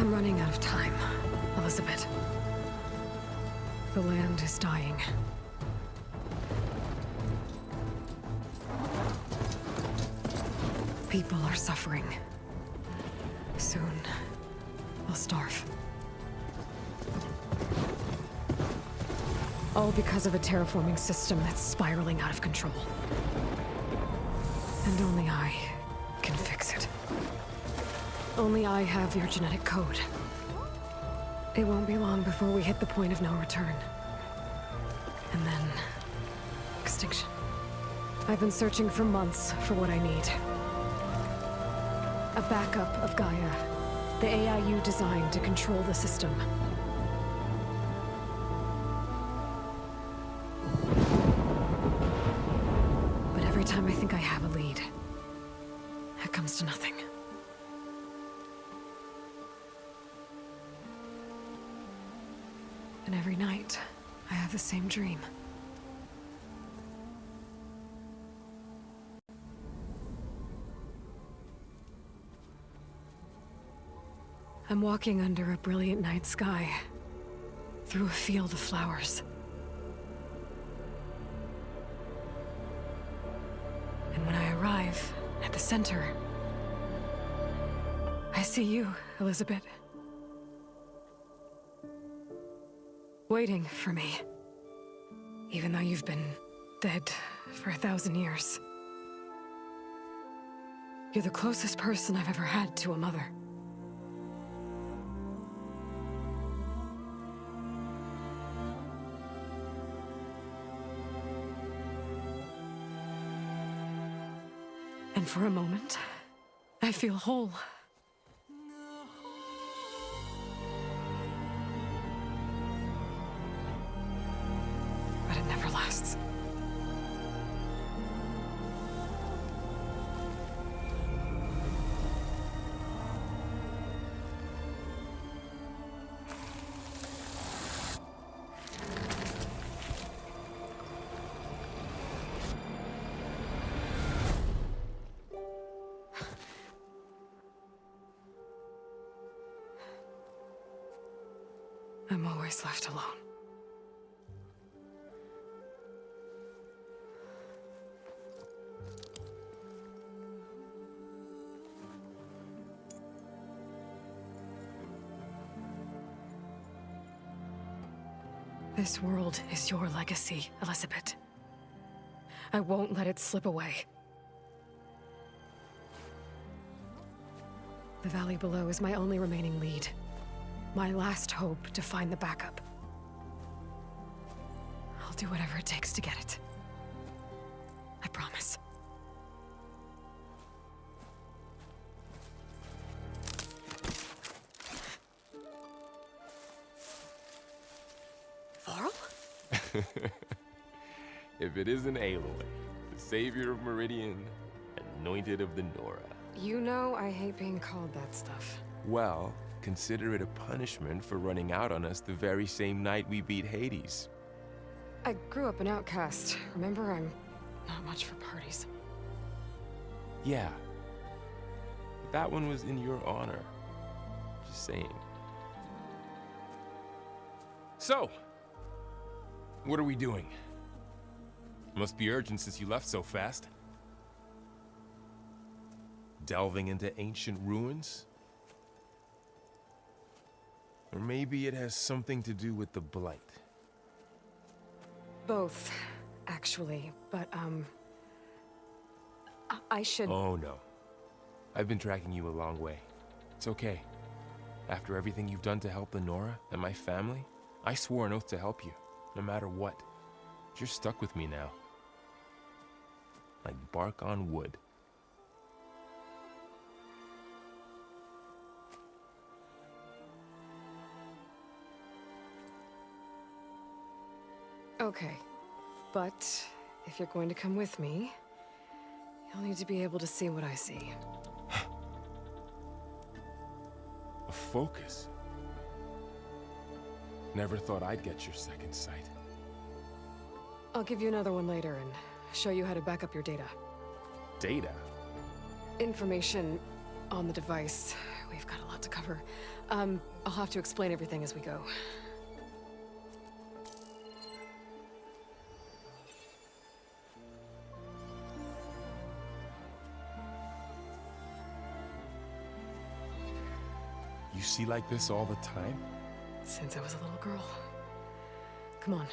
I'm running out of time, Elizabeth. The land is dying. People are suffering. Soon, they'll starve. All because of a terraforming system that's spiraling out of control. And only I can fix it. Only I have your genetic code. It won't be long before we hit the point of no return. And then... extinction. I've been searching for months for what I need. A backup of GAIA, the AI you designed to control the system. But every time I think I have a lead, it comes to nothing. And every night, I have the same dream. I'm walking under a brilliant night sky, through a field of flowers. And when I arrive at the center, I see you, Elizabeth. Waiting for me. Even though you've been dead for 1,000 years. You're the closest person I've ever had to a mother. And for a moment, I feel whole. But it never lasts. I'm always left alone. This world is your legacy, Elizabeth. I won't let it slip away. The valley below is my only remaining lead. My last hope to find the backup. I'll do whatever it takes to get it. I promise. Varl? If it isn't Aloy, the savior of Meridian, anointed of the Nora. You know I hate being called that stuff. Well, consider it a punishment for running out on us the very same night we beat Hades. I grew up an outcast. Remember, I'm not much for parties. Yeah. But that one was in your honor. Just saying. So, what are we doing? Must be urgent since you left so fast. Delving into ancient ruins? Or maybe it has something to do with the Blight. Both, actually, but, I should... Oh, no. I've been tracking you a long way. It's okay. After everything you've done to help the Nora and my family, I swore an oath to help you, no matter what. You're stuck with me now. Like bark on wood. Okay, but if you're going to come with me, you'll need to be able to see what I see. A focus? Never thought I'd get your second sight. I'll give you another one later and show you how to back up your data. Data? Information on the device we've got a lot to cover. I'll have to explain everything as we go. You see like this all the time? Since I was a little girl. Come on.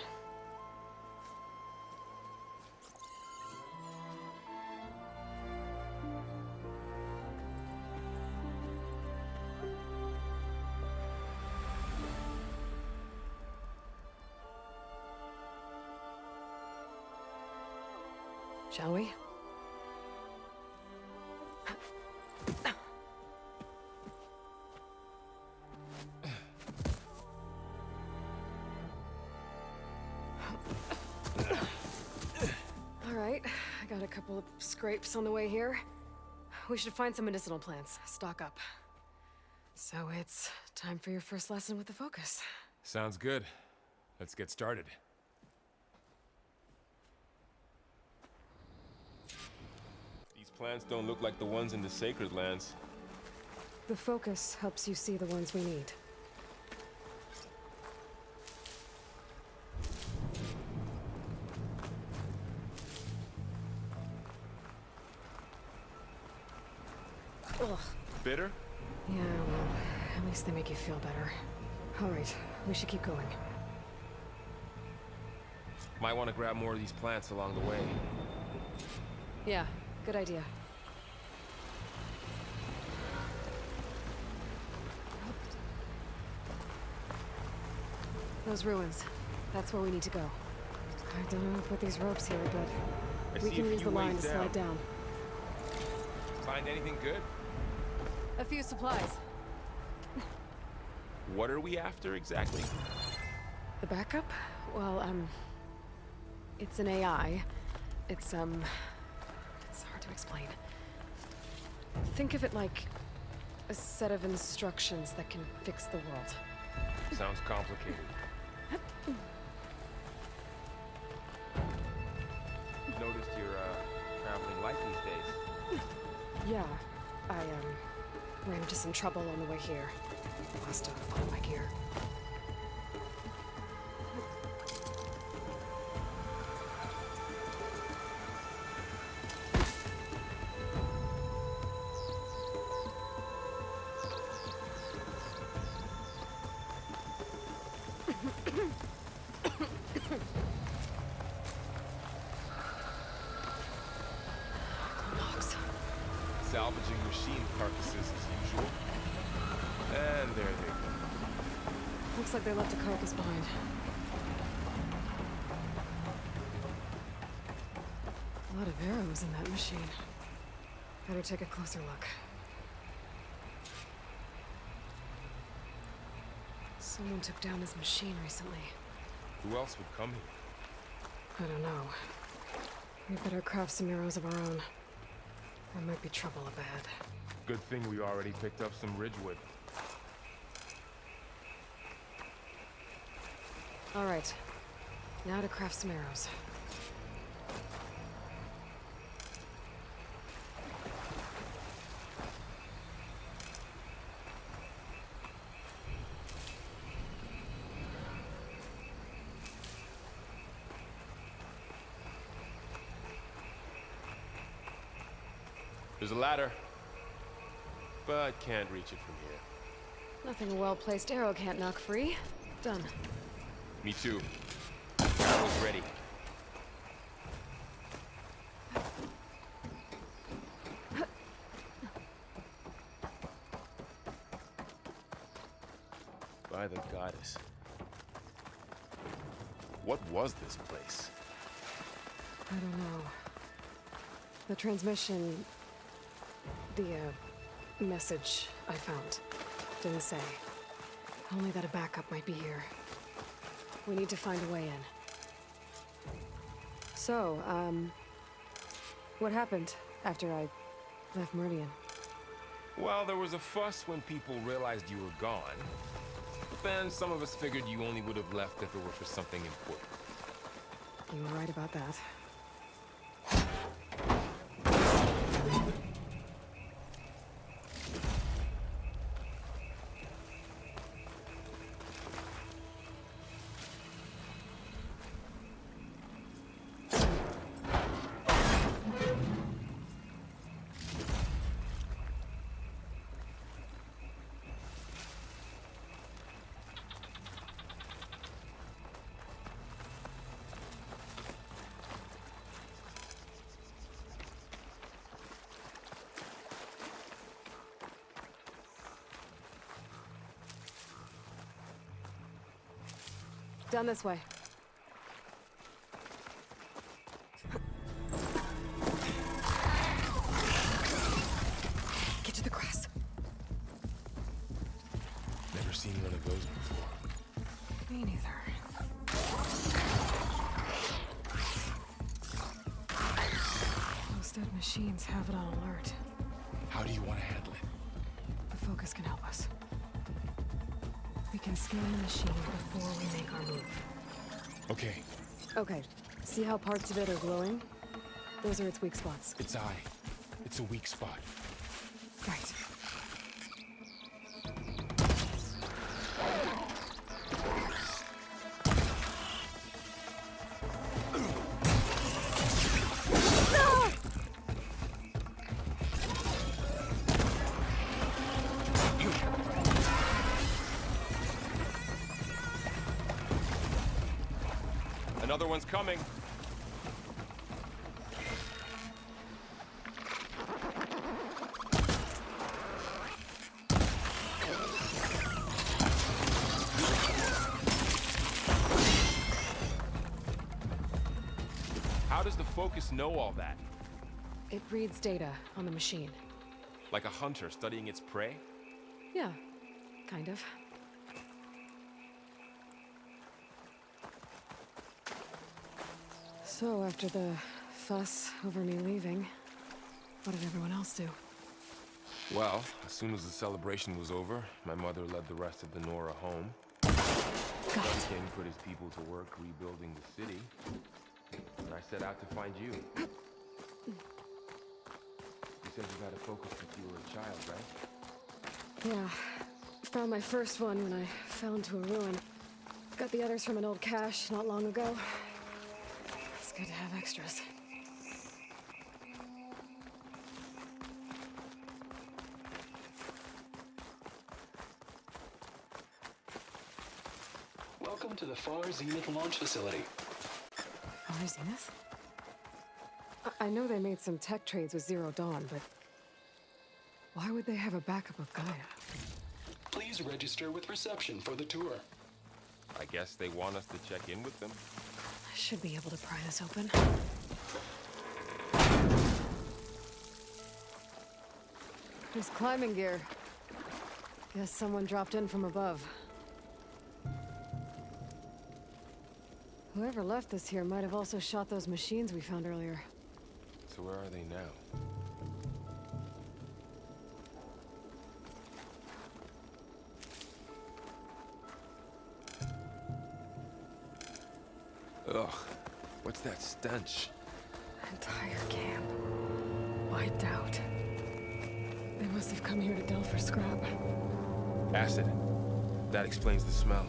Shall we? All right, I got a couple of scrapes on the way here. We should find some medicinal plants, stock up. So it's time for your first lesson with the focus. Sounds good. Let's get started. These plants don't look like the ones in the sacred lands. The focus helps you see the ones we need. Ugh. Bitter? Yeah, well, at least they make you feel better. All right, we should keep going. Might want to grab more of these plants along the way. Yeah, good idea. Those ruins. That's where we need to go. I don't know how to put these ropes here, but we can use the line to slide down. Find anything good? A few supplies. What are we after exactly? The backup? Well, it's an AI. It's hard to explain. Think of it like a set of instructions that can fix the world. Sounds complicated. Noticed you're traveling light these days. Yeah, I ran into some trouble on the way here. Lost a lot of my gear. Salvaging machine carcasses as usual. And there they go. Looks like they left a carcass behind. A lot of arrows in that machine. Better take a closer look. Someone took down his machine recently. Who else would come here? I don't know. We better craft some arrows of our own. There might be trouble up ahead. Good thing we already picked up some ridgewood. All right. Now to craft some arrows. There's a ladder, but can't reach it from here. Nothing a well-placed arrow can't knock free. Done. Me too. Arrow's ready. By the goddess. What was this place? I don't know. The transmission... The, message I found didn't say. Only that a backup might be here. We need to find a way in. So, what happened after I left Meridian? Well, there was a fuss when people realized you were gone. Then some of us figured you only would have left if it were for something important. You were right about that. Down this way. Get to the grass. Never seen one of those before. Me neither. Those dead machines have it on alert. How do you want to handle it? The focus can help us. We can scan the machine before we make our move. Okay, Okay, see how parts of it are glowing? Those are its weak spots. its eye. It's a weak spot. Right. Another one's coming. How does the focus know all that? It reads data on the machine. Like a hunter studying its prey? Yeah, kind of. So, after the fuss over me leaving, what did everyone else do? Well, as soon as the celebration was over, my mother led the rest of the Nora home. Got The it. king put his people to work rebuilding the city. And I set out to find you. You said you got a focus since you were a child, right? Yeah. Found my first one when I fell into a ruin. Got the others from an old cache not long ago. It's good to have extras. Welcome to the Far Zenith launch facility. Far Zenith? I know they made some tech trades with Zero Dawn, but why would they have a backup of GAIA? Please register with reception for the tour. I guess they want us to check in with them. I should be able to pry this open. There's climbing gear. Guess someone dropped in from above. Whoever left this here might have also shot those machines we found earlier. So where are they now? Ugh, what's that stench? Entire camp. Wiped out. They must have come here to delve for scrap. Acid. That explains the smell.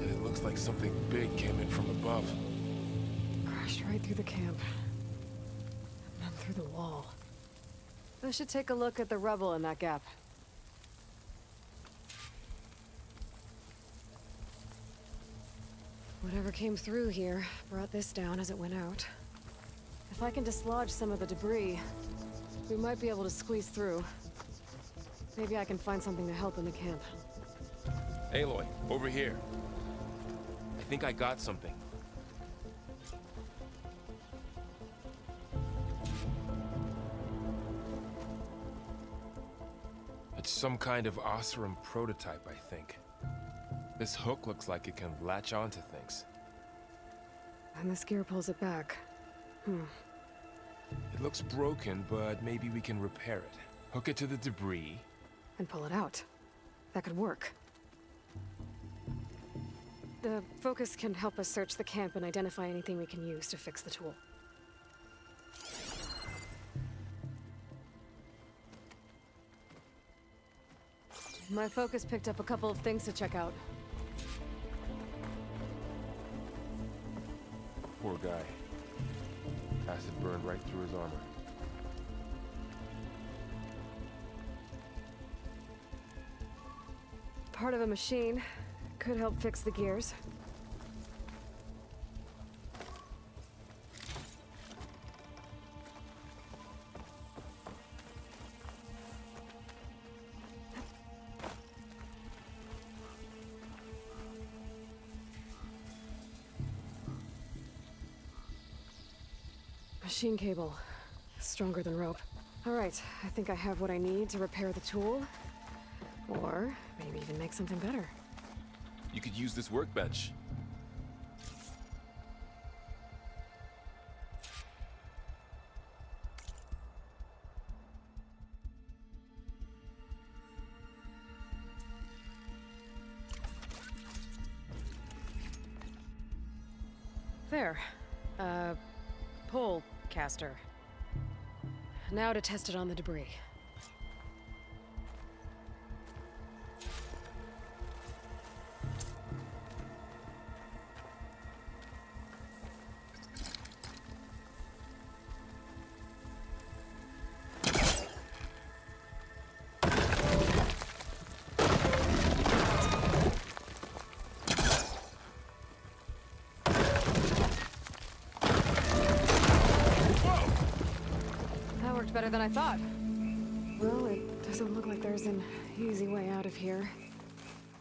And it looks like something big came in from above. Crashed right through the camp. And then through the wall. I should take a look at the rubble in that gap. Whatever came through here brought this down as it went out. If I can dislodge some of the debris, we might be able to squeeze through. Maybe I can find something to help in the camp. Aloy, over here. I think I got something. It's some kind of Oseram prototype, I think. This hook looks like it can latch onto things. And this gear pulls it back. It looks broken, but maybe we can repair it. Hook it to the debris. And pull it out. That could work. The focus can help us search the camp and identify anything we can use to fix the tool. My focus picked up a couple of things to check out. Poor guy. Acid burned right through his armor. Part of a machine. Could help fix the gears. Machine cable. Stronger than rope. Alright, I think I have what I need to repair the tool. Or maybe even make something better. You could use this workbench. There. Pole caster. Now to test it on the debris. Better than I thought. Well, it doesn't look like there's an easy way out of here.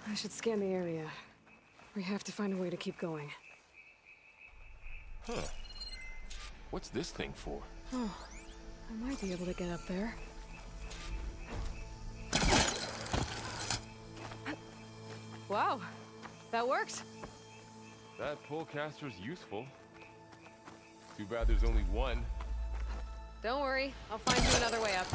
I should scan the area. We have to find a way to keep going. Huh. What's this thing for? Oh, I might be able to get up there. Wow, that worked. That pole caster's useful. Too bad there's only one. Don't worry, I'll find you another way up.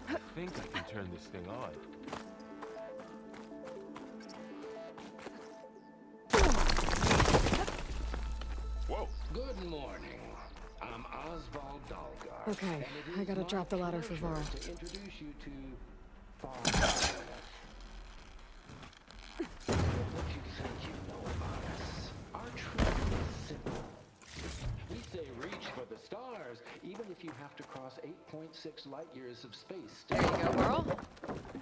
I think I can turn this thing on. Whoa! Good morning. I'm Oswald Dalgar. Okay, and it I is gotta my drop the ladder for pleasure Varl. to introduce you to Varl. What you think you know about us? Our truth is simple. We say reach for the stars, even if you have to cross 8.6 light years of space. There you go, Varl.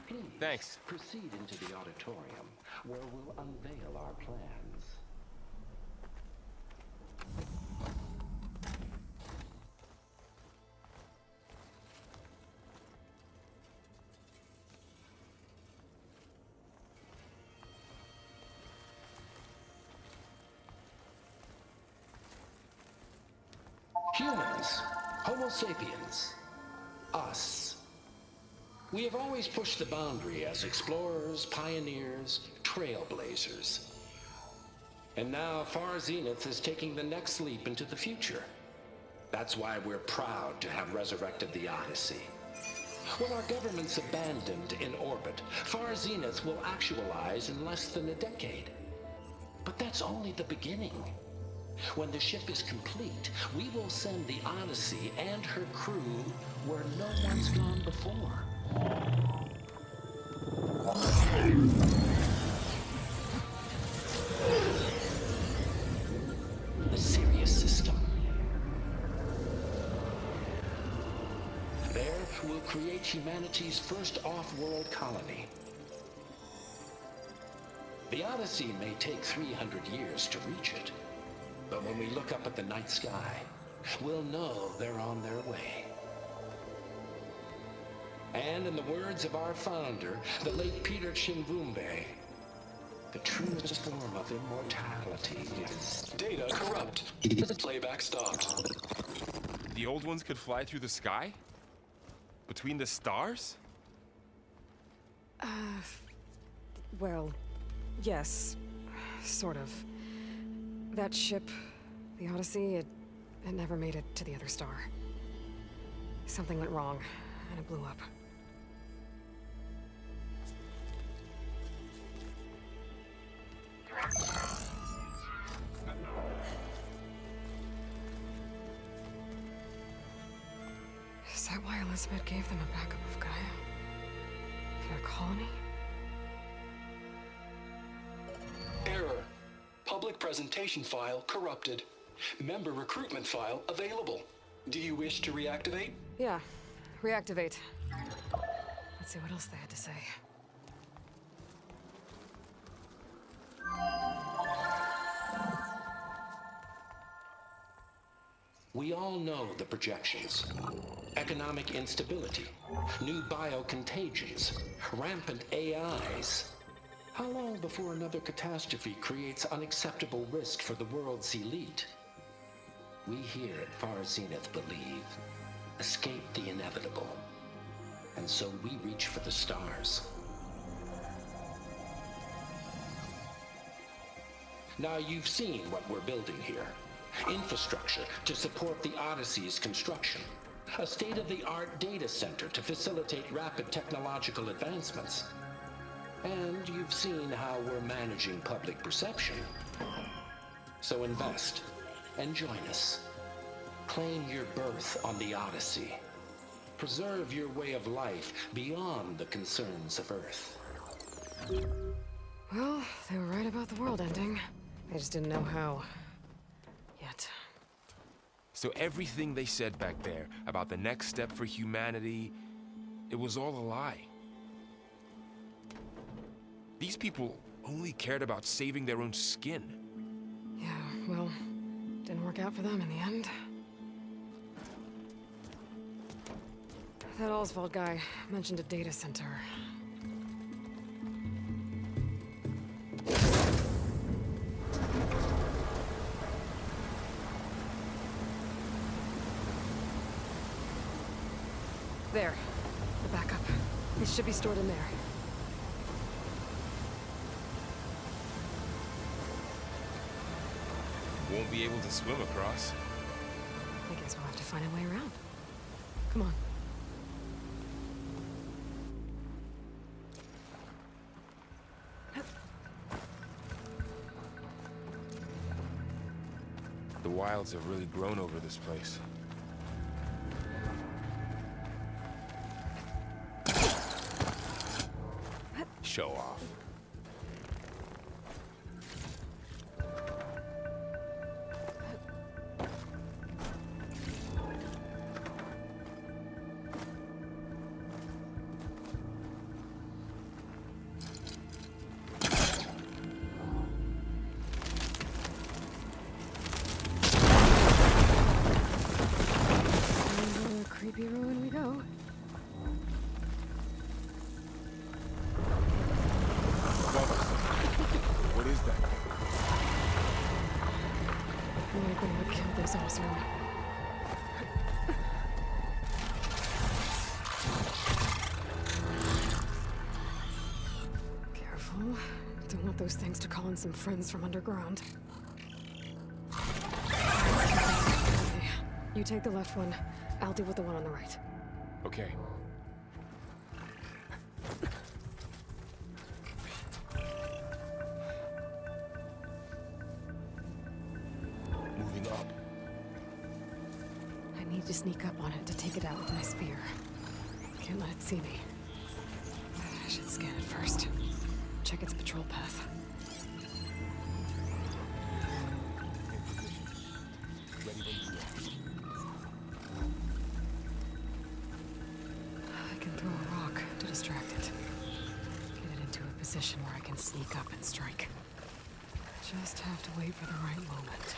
Please, Thanks. proceed into the auditorium, where we'll unveil our plans. Humans, Homo sapiens, us. We have always pushed the boundary as explorers, pioneers, trailblazers. And now Far Zenith is taking the next leap into the future. That's why we're proud to have resurrected the Odyssey. When our government's abandoned in orbit, Far Zenith will actualize in less than a decade. But that's only the beginning. When the ship is complete, we will send the Odyssey and her crew where no one's gone before. The Sirius system. There, we'll create humanity's first off-world colony. The Odyssey may take 300 years to reach it. But when we look up at the night sky, we'll know they're on their way. And in the words of our founder, the late Peter Chimvumbe, the truest form of immortality is... Data corrupt. Playback stopped. The old ones could fly through the sky? Between the stars? Well, yes. Sort of. That ship, the Odyssey, it never made it to the other star. Something went wrong, and it blew up. Is that why Elizabeth gave them a backup of Gaia? For their colony? Error. Public presentation file corrupted. Member recruitment file available. Do you wish to reactivate? Yeah, reactivate. Let's see what else they had to say. We all know the projections. Economic instability, new biocontagions, rampant AIs. How long before another catastrophe creates unacceptable risk for the world's elite? We here at Far Zenith believe, escape the inevitable. And so we reach for the stars. Now you've seen what we're building here. Infrastructure to support the Odyssey's construction. A state-of-the-art data center to facilitate rapid technological advancements. And you've seen how we're managing public perception. So invest and join us. Claim your berth on the Odyssey. Preserve your way of life beyond the concerns of Earth. Well, they were right about the world ending. I just didn't know how. Yet. So everything they said back there about the next step for humanity, it was all a lie. These people only cared about saving their own skin. Yeah, well, didn't work out for them in the end. That Oswald guy mentioned a data center. There. The backup. It should be stored in there. Won't be able to swim across. I guess we'll have to find a way around. Come on. The wilds have really grown over this place. Show off. Creepy ruin we go. What is that? We're gonna kill this awesome. Careful. Don't want those things to call in some friends from underground. Okay. You take the left one. I'll deal with the one on the right. Okay. Moving up. I need to sneak up on it to take it out with my spear. Can't let it see me. I should scan it first. Check its patrol path. Ready when you are. I can throw a rock to distract it. Get it into a position where I can sneak up and strike. Just have to wait for the right moment.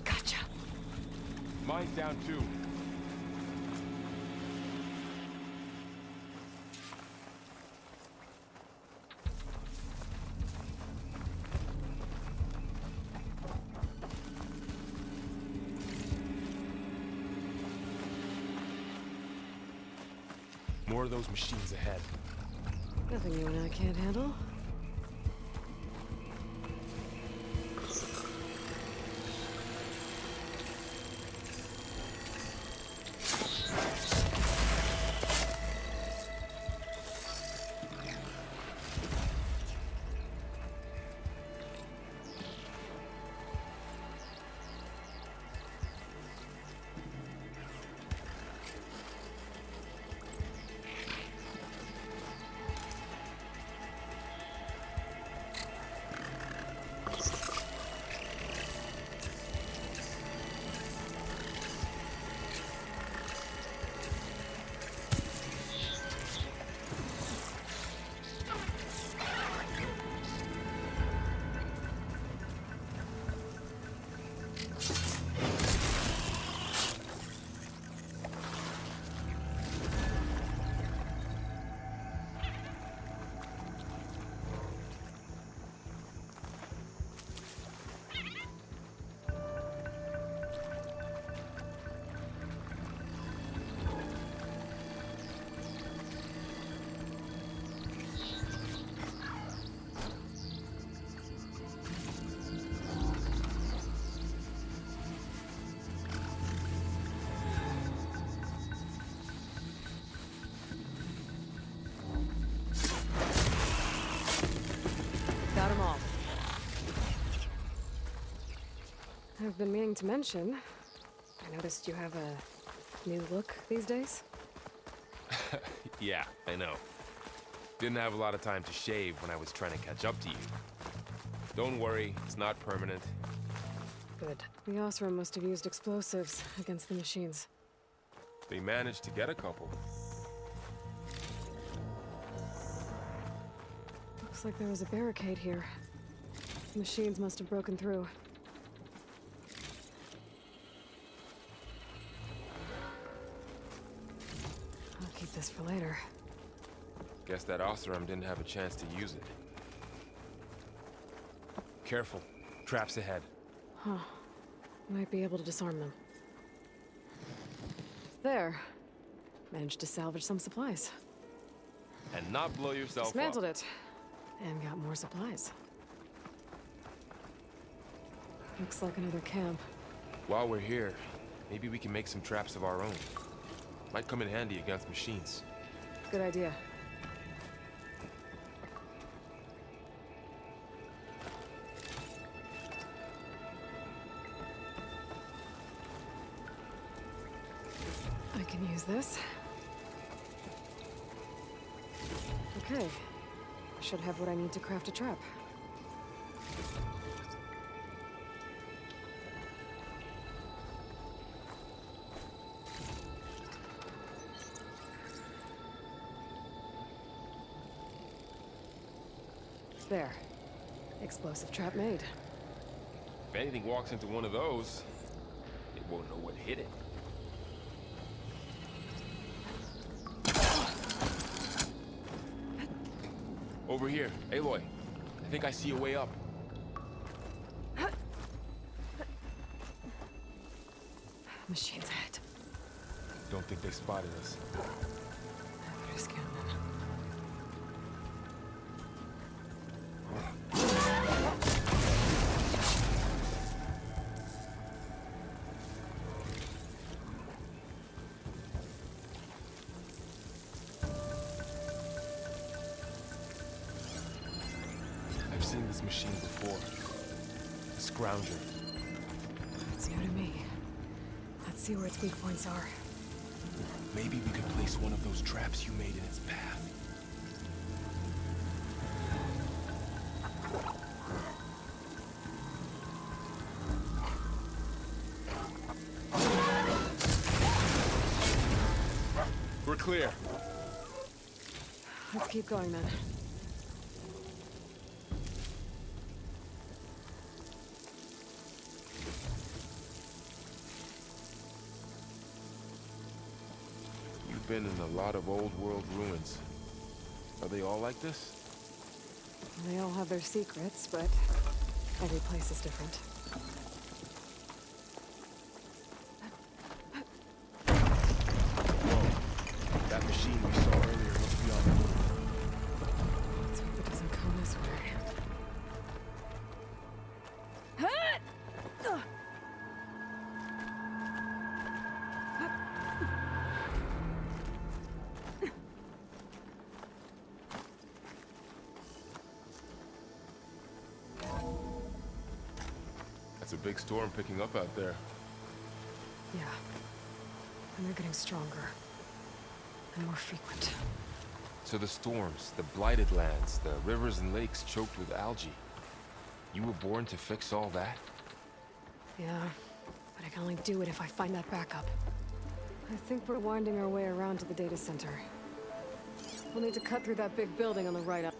Gotcha. Mine's down too. More of those machines ahead. Nothing you and I can't handle. I've been meaning to mention, I noticed you have a new look these days. Yeah, I know. Didn't have a lot of time to shave when I was trying to catch up to you. Don't worry, it's not permanent. Good. The Osram must have used explosives against the machines. They managed to get a couple. Looks like there was a barricade here. The machines must have broken through. I'll keep this for later. Guess that Osram didn't have a chance to use it. Careful. Traps ahead. Huh. Might be able to disarm them. There. Managed to salvage some supplies. And not blow yourself Dismantled up. it. And got more supplies. Looks like another camp. While we're here, maybe we can make some traps of our own. Might come in handy against machines. Good idea. I can use this. Okay. Should have what I need to craft a trap. There. Explosive trap made. If anything walks into one of those, it won't know what hit it. Over here, Aloy. I think I see a way up. Machine's ahead. Don't think they spotted us. I better scan them. I've seen this machine before. A scrounger. It's new to me. Let's see where its weak points are. Maybe we could place one of those traps you made in its path. We're clear. Let's keep going then. You've been in a lot of old world ruins. Are they all like this? They all have their secrets, but every place is different. Whoa. That machine we saw earlier must be on the move. Let's hope it doesn't come this way. It's a big storm picking up out there. Yeah. And they're getting stronger. And more frequent. So the storms, the blighted lands, the rivers and lakes choked with algae. You were born to fix all that? Yeah. But I can only do it if I find that backup. I think we're winding our way around to the data center. We'll need to cut through that big building on the right up.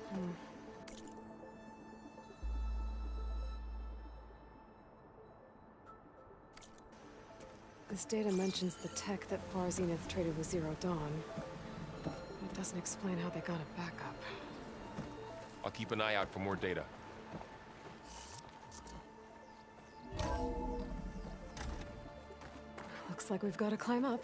This data mentions the tech that Far Zenith traded with Zero Dawn. It doesn't explain how they got it back up. I'll keep an eye out for more data. Looks like we've got to climb up.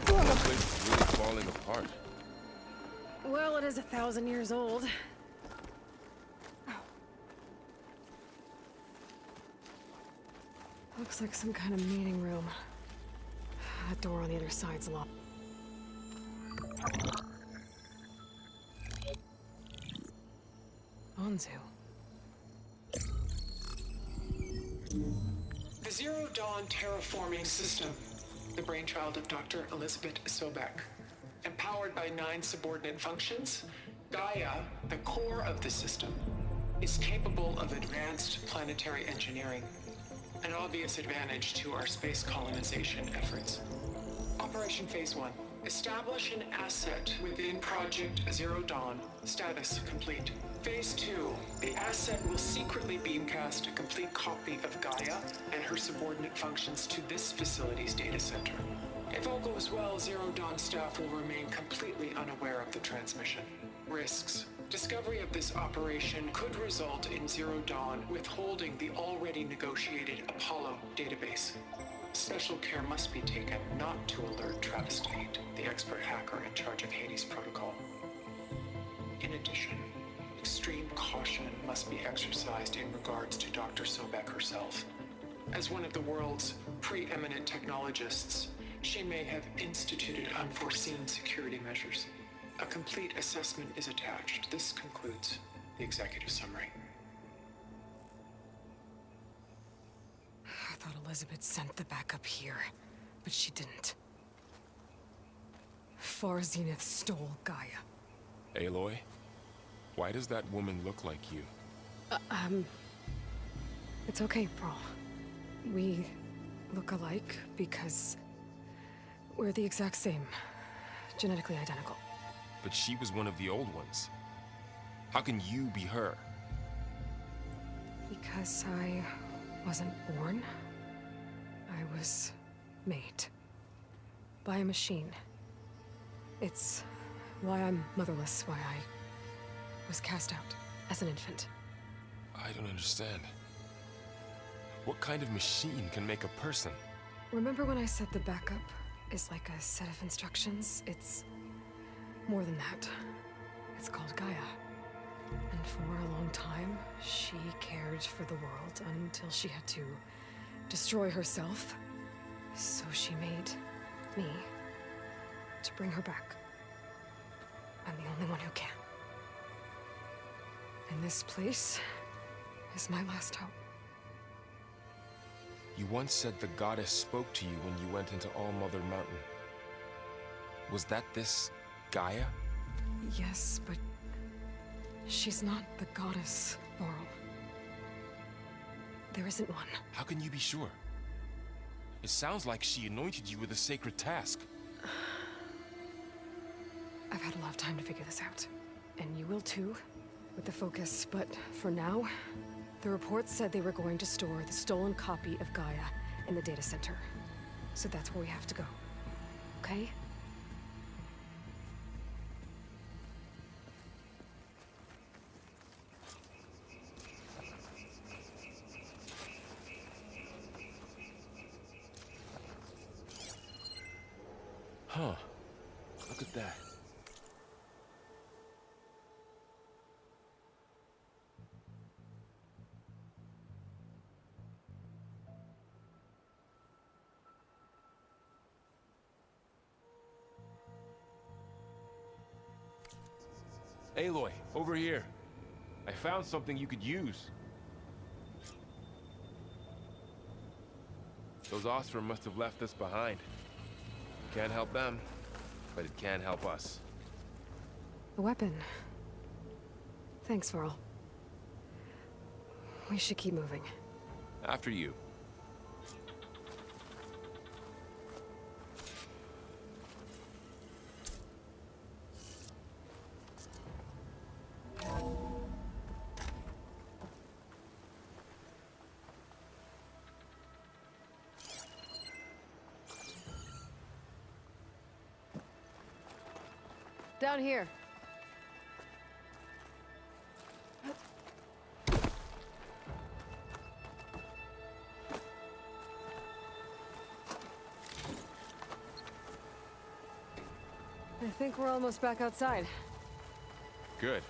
That place is really falling apart. Well, it is 1,000 years old. Looks like some kind of meeting room. That door on the other side's locked. Om2. The Zero Dawn terraforming system, the brainchild of Dr. Elizabeth Sobek. Empowered by 9 subordinate functions, GAIA, the core of the system, is capable of advanced planetary engineering, an obvious advantage to our space colonization efforts. Operation Phase 1. Establish an asset within Project Zero Dawn. Status complete. Phase 2. The asset will secretly beamcast a complete copy of GAIA and her subordinate functions to this facility's data center. If all goes well, Zero Dawn staff will remain completely unaware of the transmission. Risks. Discovery of this operation could result in Zero Dawn withholding the already negotiated Apollo database. Special care must be taken not to alert Travis Tate, the expert hacker in charge of Hades Protocol. In addition, extreme caution must be exercised in regards to Dr. Sobek herself. As one of the world's preeminent technologists, she may have instituted unforeseen security measures. A complete assessment is attached. This concludes the executive summary. I thought Elizabeth sent the backup here, but she didn't. Far Zenith stole GAIA. Aloy? Why does that woman look like you? It's okay, Varl. We look alike because we're the exact same. Genetically identical. But she was one of the old ones. How can you be her? Because I wasn't born. I was made. By a machine. It's why I'm motherless, why I was cast out as an infant. I don't understand. What kind of machine can make a person? Remember when I said the backup is like a set of instructions? It's more than that. It's called GAIA. And for a long time, she cared for the world until she had to destroy herself. So she made me to bring her back. I'm the only one who can. And this place is my last hope. You once said the goddess spoke to you when you went into All Mother Mountain. Was that this GAIA? Yes, but she's not the goddess, Varl. There isn't one. How can you be sure? It sounds like she anointed you with a sacred task. I've had a lot of time to figure this out. And you will too, with the focus. But for now, the report said they were going to store the stolen copy of GAIA in the data center. So that's where we have to go. Okay? Huh. Look at that. Aloy, over here. I found something you could use. Those Ostrom must have left us behind. Can't help them, but it can help us. A weapon. Thanks, Varl. We should keep moving. After you. Down here. I think we're almost back outside. Good.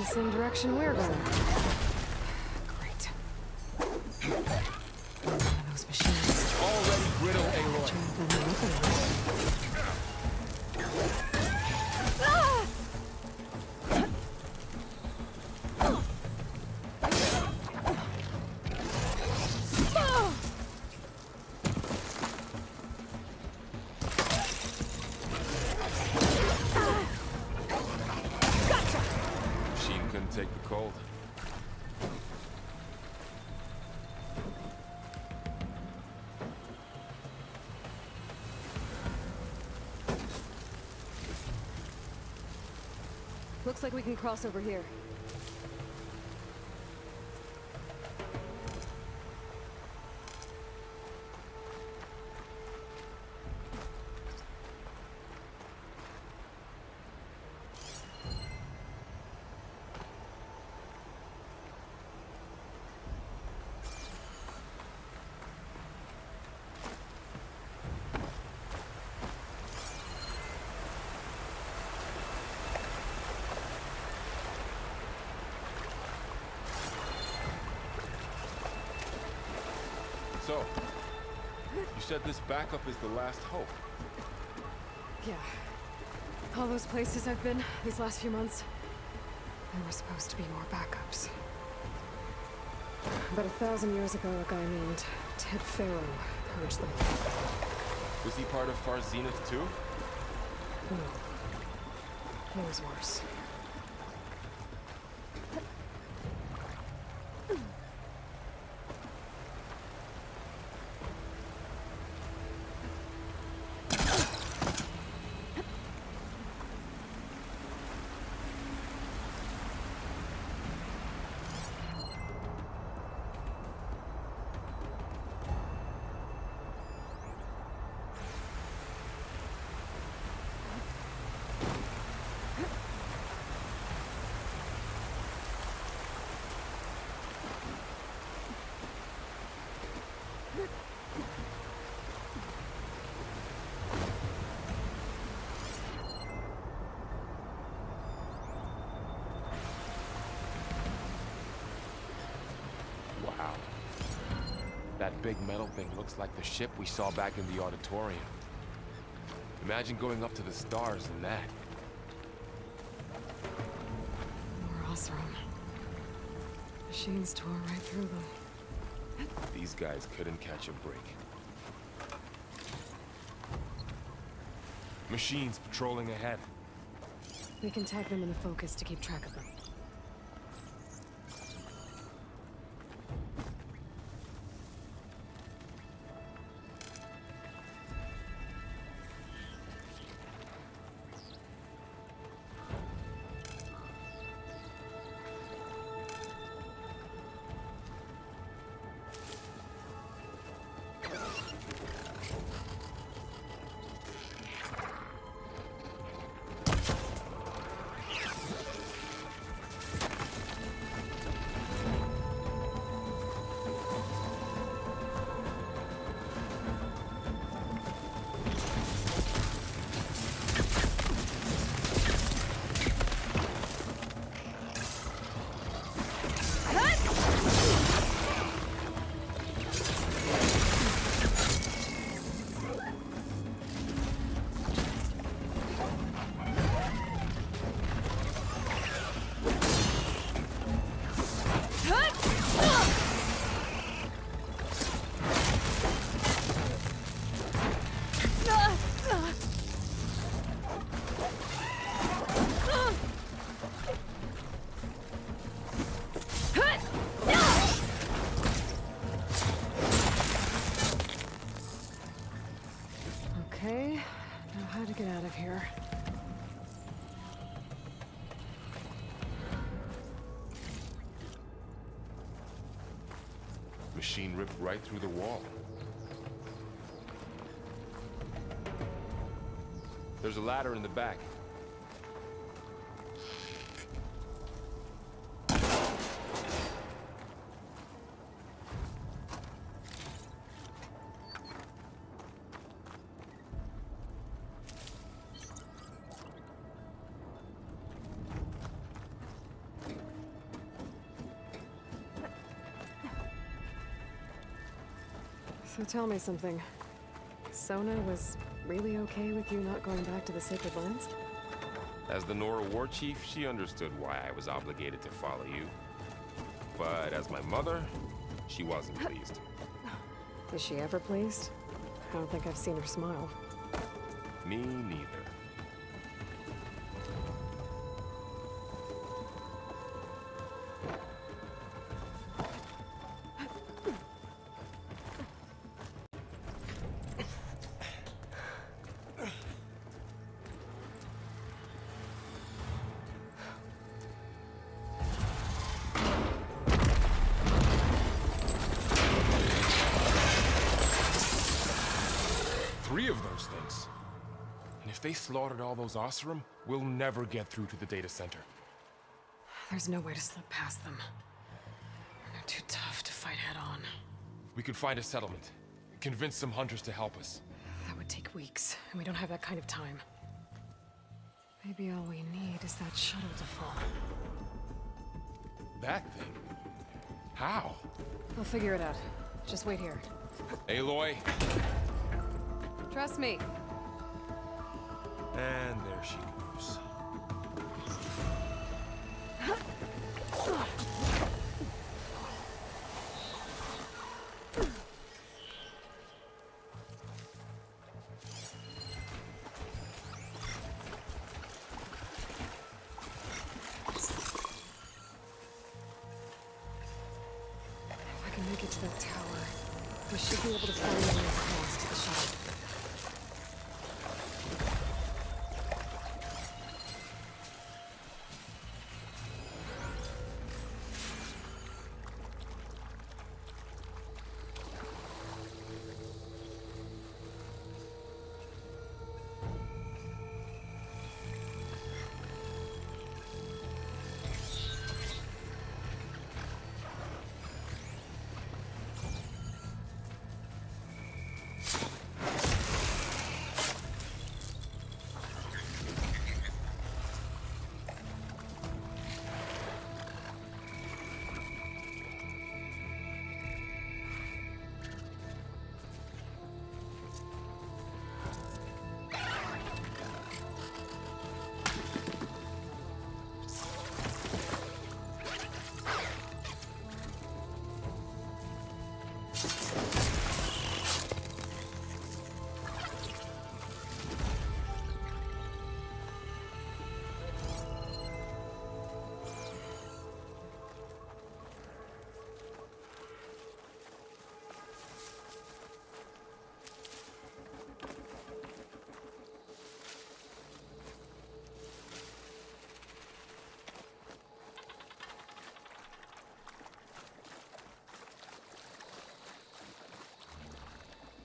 the same direction we're going. Great. One of those machines. Already brittle, Aloy. Then they're opening. Machine couldn't take the cold. Looks like we can cross over here. So, you said this backup is the last hope. Yeah. All those places I've been these last few months, there were supposed to be more backups. About 1,000 years ago, a guy named Ted Pharaoh purged them. Was he part of Far Zenith too? No. It was worse. Wow. That big metal thing looks like the ship we saw back in the auditorium. Imagine going up to the stars in that. More Osram. Machines tore right through them. These guys couldn't catch a break. Machines patrolling ahead. We can tag them in the focus to keep track of them. Okay, now how to get out of here. Machine ripped right through the wall. There's a ladder in the back. So tell me something. Sona was really okay with you not going back to the Sacred Lands? As the Nora war chief, she understood why I was obligated to follow you. But as my mother, she wasn't pleased. Is she ever pleased? I don't think I've seen her smile. Me neither. Three of those things. And if they slaughtered all those Oseram, we'll never get through to the data center. There's no way to slip past them. They're too tough to fight head-on. We could find a settlement. Convince some hunters to help us. That would take weeks, and we don't have that kind of time. Maybe all we need is that shuttle to fall. That thing? How? We'll figure it out. Just wait here. Aloy. Trust me. And there she goes. If I can make it to that tower, we should be able to find a way across to the shuttle.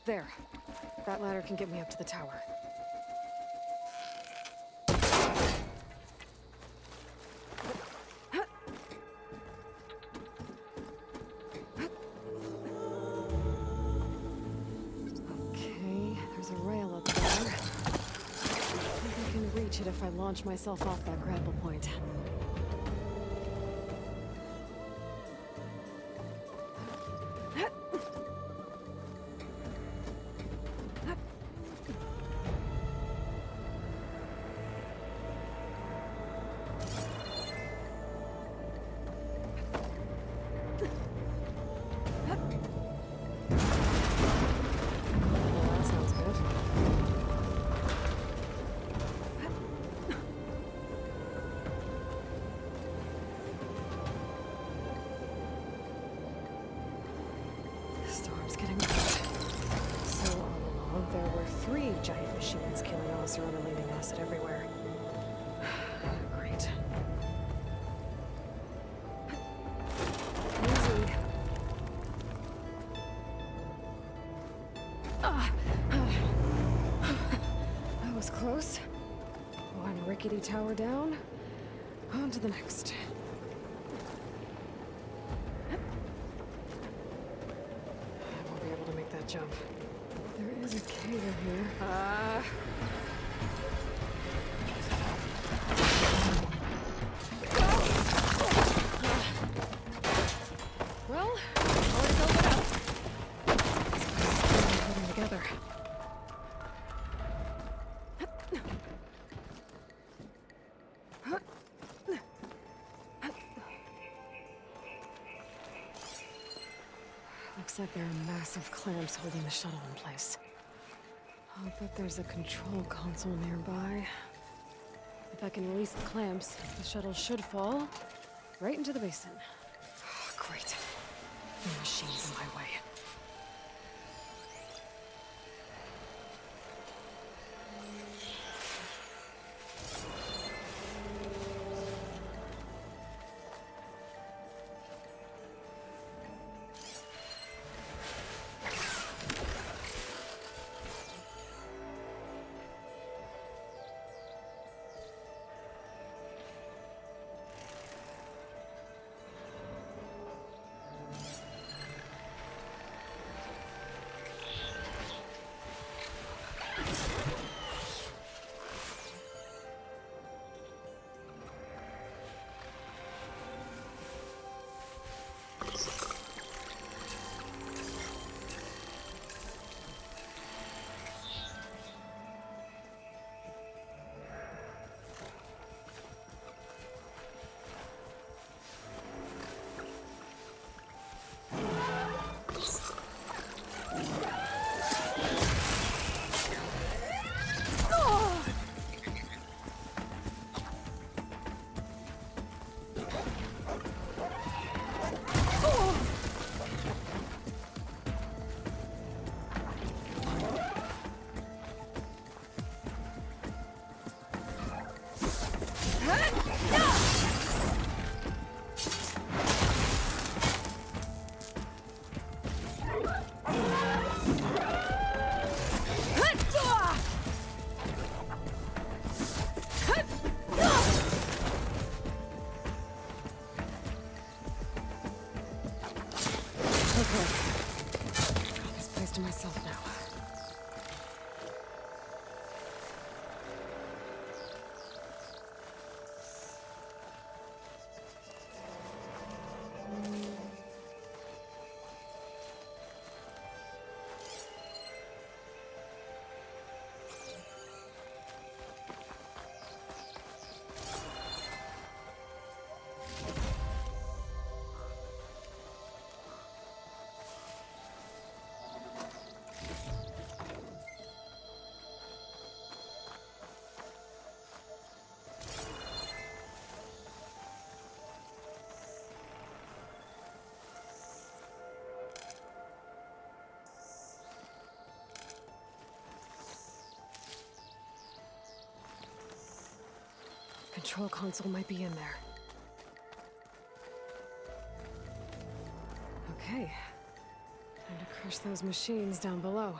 There. That ladder can get me up to the tower. Okay, there's a rail up there. I think I can reach it if I launch myself off that grapple point. Giant machines killing Oseram and leaving acid everywhere. Great. Easy. That was close. One rickety tower down. On to the next. I won't be able to make that jump. There is a cave in here. Well, already built it up. together. Looks like there are massive clamps holding the shuttle in place. I'll bet there's a control console nearby. If I can release the clamps, the shuttle should fall right into the basin. Great. The machine's in my way. Myself now. Control console might be in there. Okay. Time to crush those machines down below.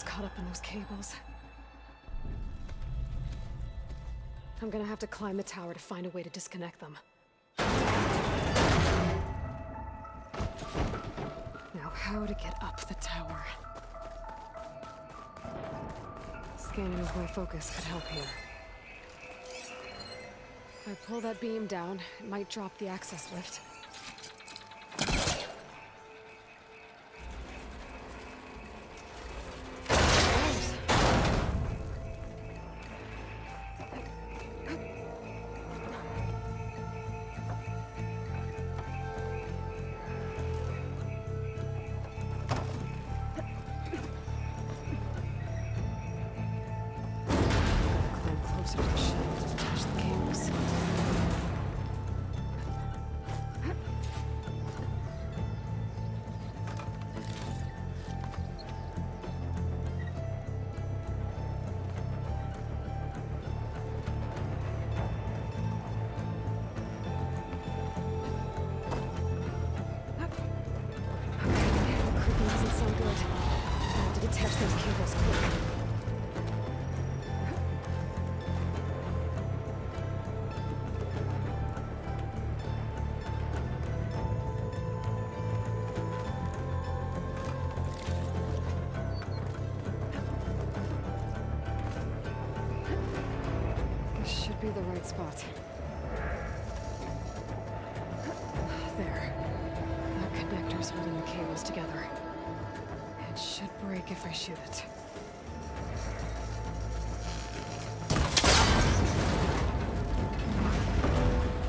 Caught up in those cables. I'm gonna have to climb the tower to find a way to disconnect them. Now, how to get up the tower? Scanning with my focus could help here. If I pull that beam down, it might drop the access lift. Detach those cables quick. spot. There. That connector's holding the cables together. It should break if I shoot it.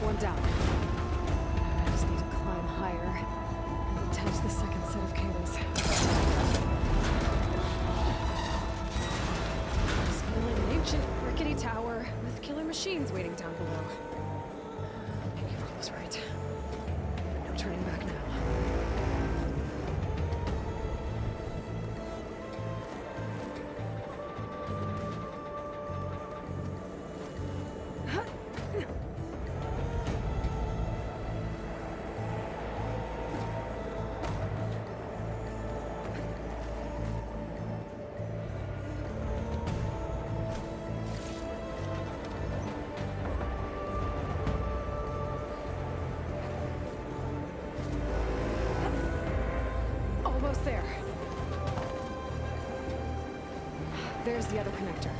One down. I just need to climb higher and attach the second set of cables. Scaling an ancient rickety tower with killer machines waiting down below. Maybe Varl was right. No turning back now. Almost there. There's the other connector.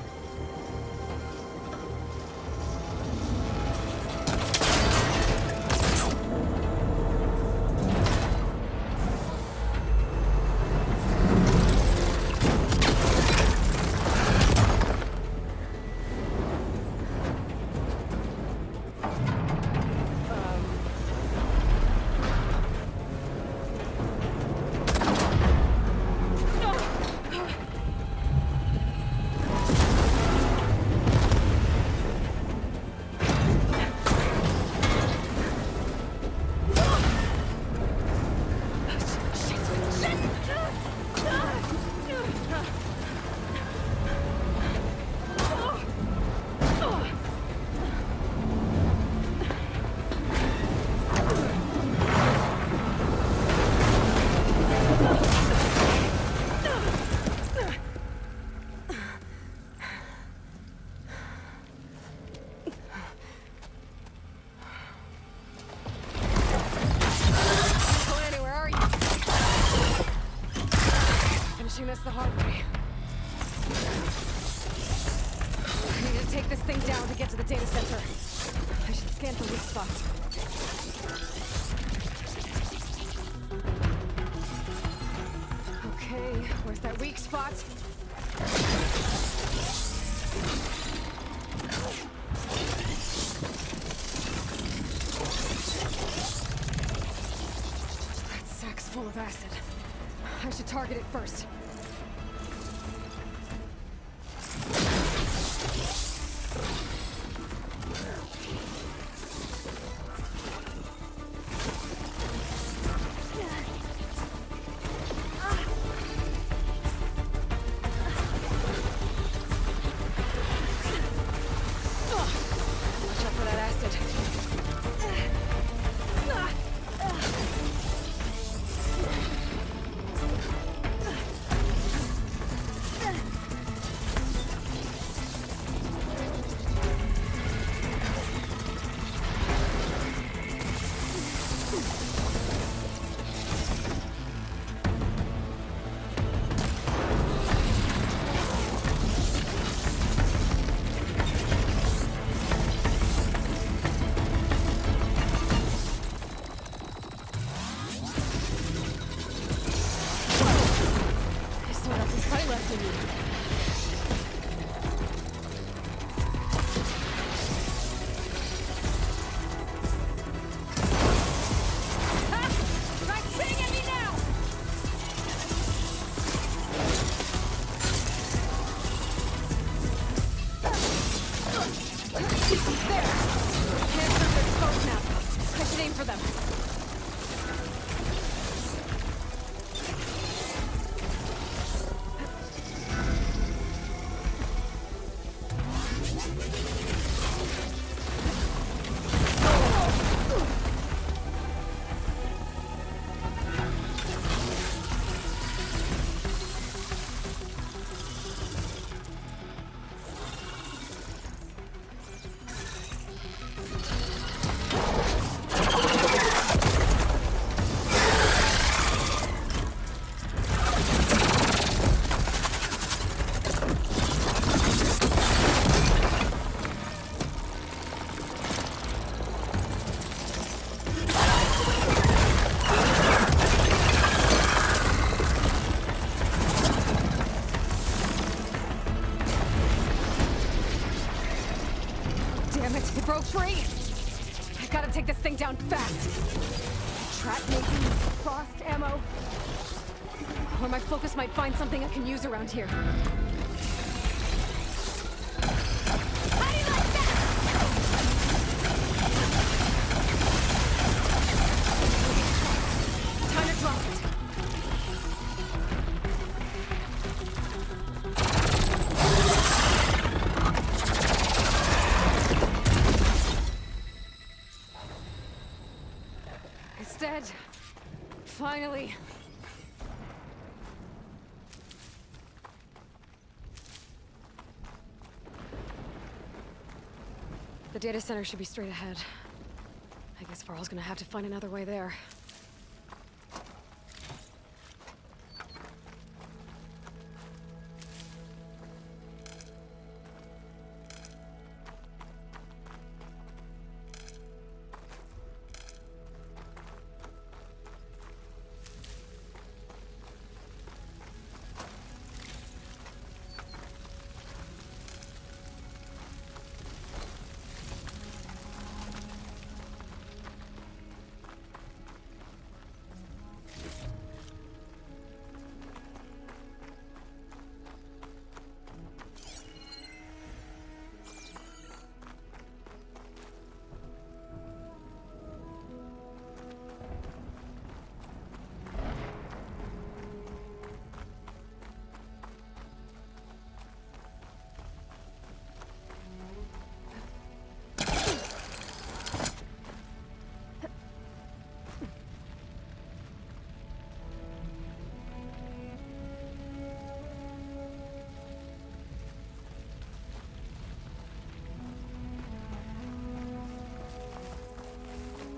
This the hard way. I need to take this thing down to get to the data center. I should scan for weak spots. Okay, where's that weak spot? That sack's full of acid. I should target it first. down fast. Trap making, frost ammo. Or my focus might find something I can use around here. How do you like that? Time to drop it. It's dead. Finally. The data center should be straight ahead. I guess Varl's gonna have to find another way there.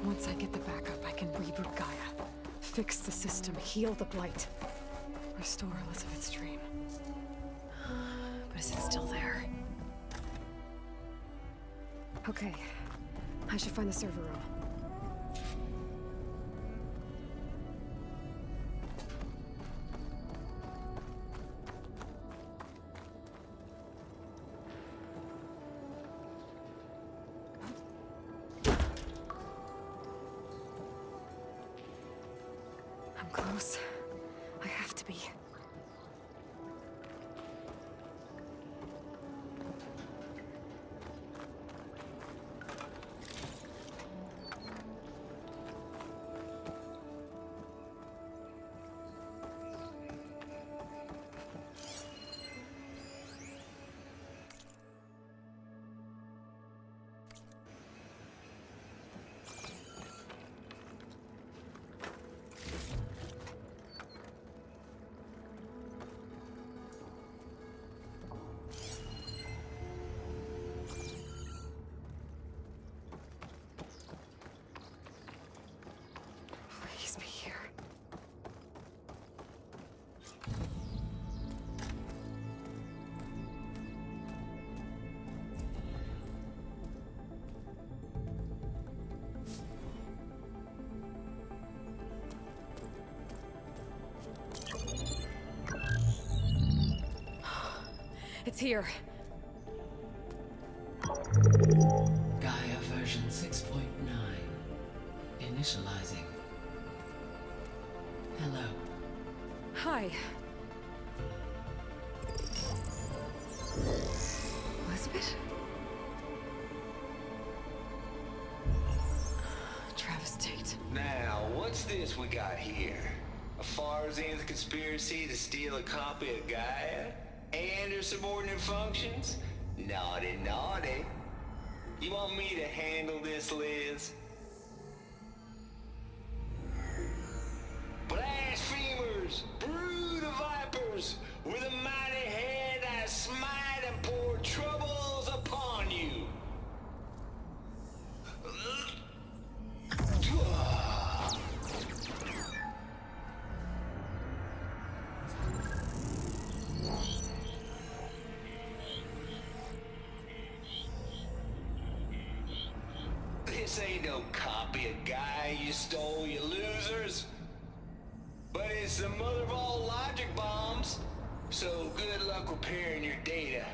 Once I get the backup, I can reboot Gaia. Fix the system, heal the blight. Restore Elizabeth's dream. But is it still there? Okay. I should find the server room. Close. I have to be. It's here. GAIA version 6.9. Initializing. Hello. Hi. Elizabeth? Travestate. Now, what's this we got here? A Farzian's conspiracy to steal a copy of Gaia? And her subordinate functions? Naughty, naughty. You want me to handle this, Liz? Blasphemers! Brood of vipers! With a mighty hand I smite and pour troubles upon you! This ain't no copy of Gaia you stole, you losers. But it's the mother of all logic bombs. So good luck repairing your data.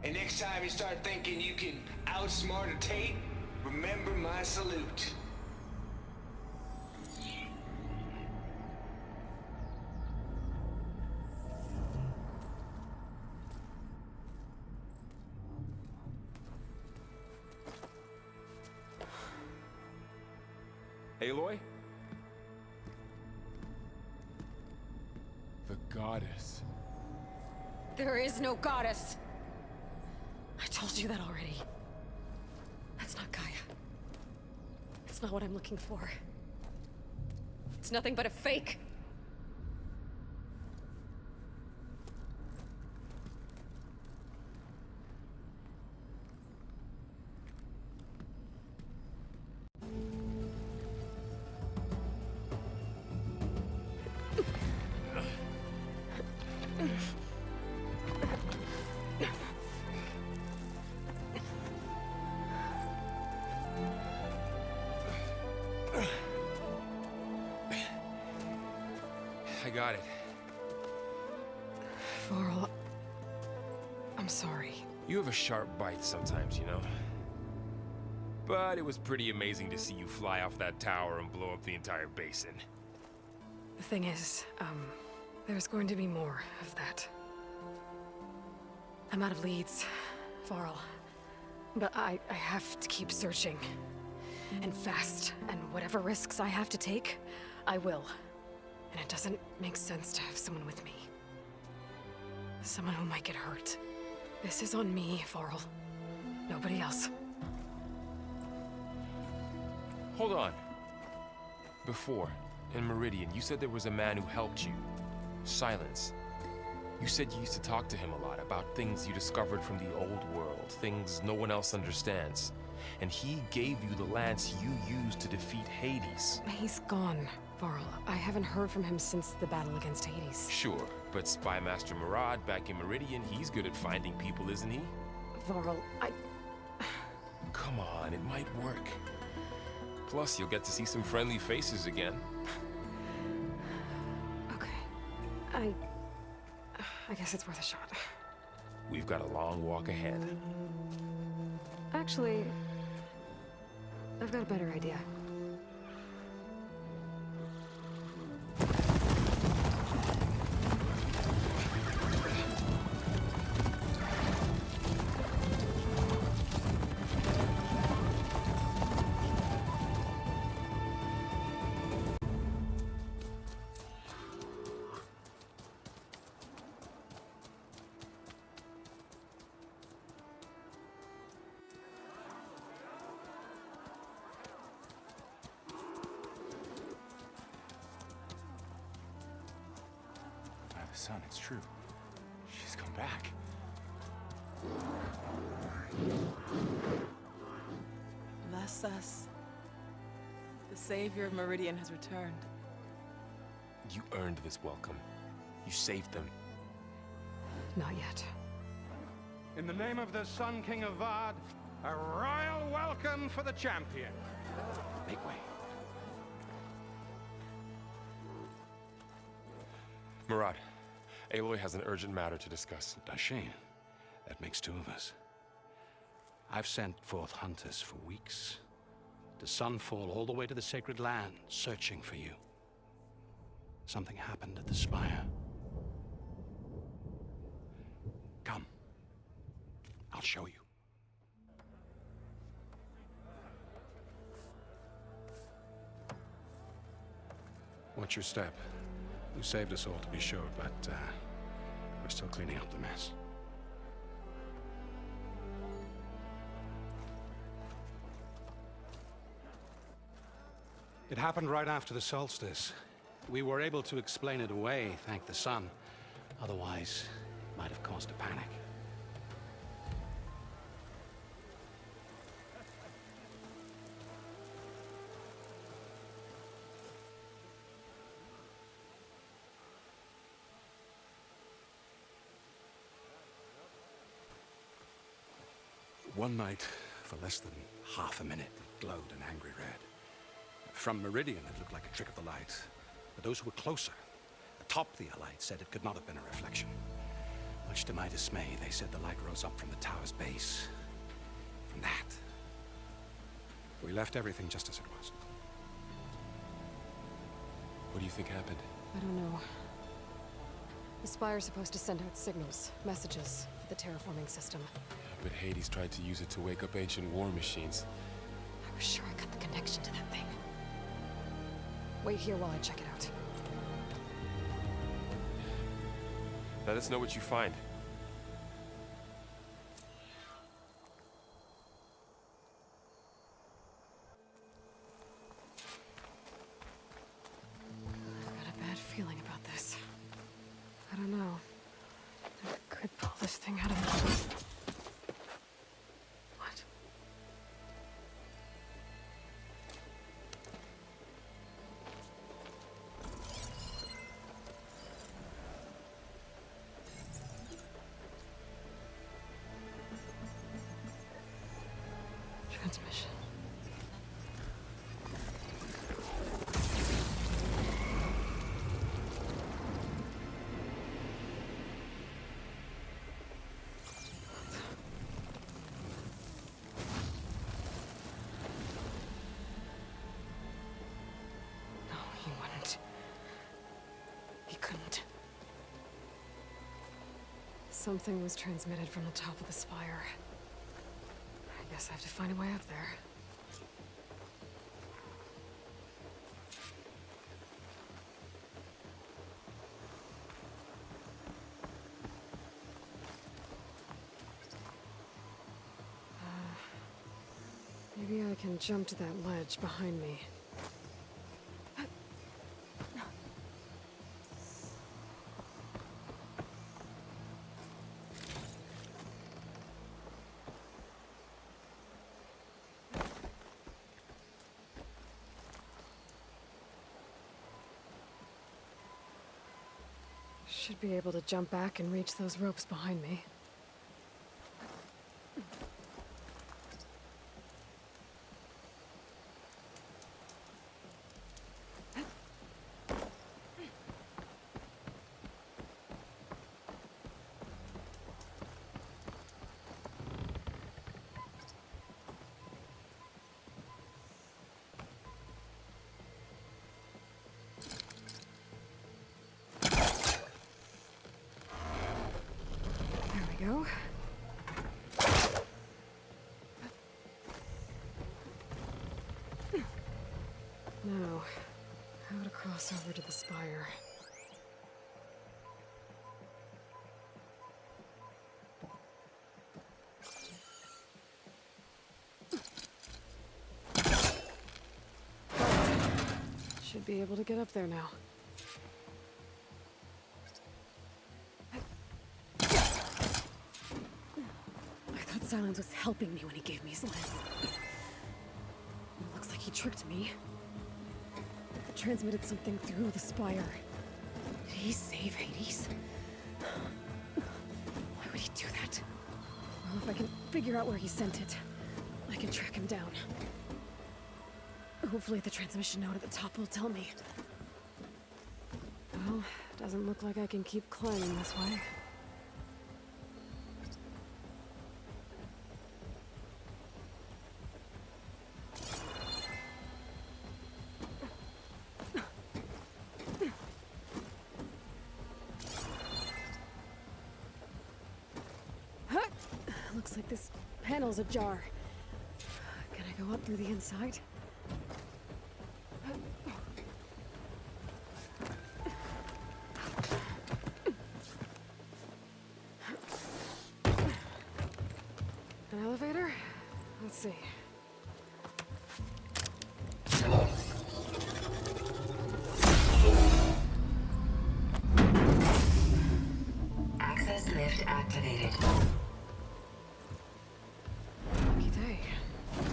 And next time you start thinking you can outsmart a Tate, remember my salute. Aloy? The goddess. There is no goddess! I told you that already. That's not Gaia. It's not what I'm looking for. It's nothing but a fake. I got it. Varl, I'm sorry. You have a sharp bite sometimes, you know? But it was pretty amazing to see you fly off that tower and blow up the entire basin. The thing is, there's going to be more of that. I'm out of leads, Varl. But I have to keep searching. And fast. And whatever risks I have to take, I will. And it doesn't make sense to have someone with me. Someone who might get hurt. This is on me, Varl. Nobody else. Hold on. Before, in Meridian, you said there was a man who helped you. Silence. You said you used to talk to him a lot about things you discovered from the old world, things no one else understands. And he gave you the lance you used to defeat Hades. He's gone, Varl. I haven't heard from him since the battle against Hades. Sure, but Spy Master Murad back in Meridian, he's good at finding people, isn't he? Varl, Come on, it might work. Plus, you'll get to see some friendly faces again. Okay. I guess it's worth a shot. We've got a long walk ahead. Actually, I've got a better idea. Son, it's true. She's come back. Bless us. The savior of Meridian has returned. You earned this welcome. You saved them. Not yet. In the name of the Sun King of Vard, a royal welcome for the champion. Make way. Murad, Aloy has an urgent matter to discuss. Dashane, that makes two of us. I've sent forth hunters for weeks, to Sunfall all the way to the Sacred Land, searching for you. Something happened at the Spire. Come. I'll show you. Watch your step. You saved us all, to be sure, but we're still cleaning up the mess. It happened right after the solstice. We were able to explain it away, thank the sun. Otherwise, it might have caused a panic. One night, for less than half a minute, it glowed an angry red. From Meridian, it looked like a trick of the light. But those who were closer, atop the light, said it could not have been a reflection. Much to my dismay, they said the light rose up from the tower's base. From that. We left everything just as it was. What do you think happened? I don't know. The Spire's supposed to send out signals, messages, for the terraforming system. But Hades tried to use it to wake up ancient war machines. I was sure I got the connection to that thing. Wait here while I check it out. Let us know what you find. I've got a bad feeling about this. I don't know. I could pull this thing out of me. What? Transmission. No, he wouldn't. He couldn't. Something was transmitted from the top of the spire. I guess I have to find a way up there. Maybe I can jump to that ledge behind me. Should be able to jump back and reach those ropes behind me. Go. Now, how to cross over to the spire. Should be able to get up there now. Silence was helping me when he gave me his lens. It looks like he tricked me. Transmitted something through the spire. Did he save Hades? Why would he do that? Well, if I can figure out where he sent it, I can track him down. Hopefully the transmission note at the top will tell me. Well, doesn't look like I can keep climbing this way. Looks like this panel's ajar. Can I go up through the inside? An elevator? Let's see. Access lift activated. Lucky day.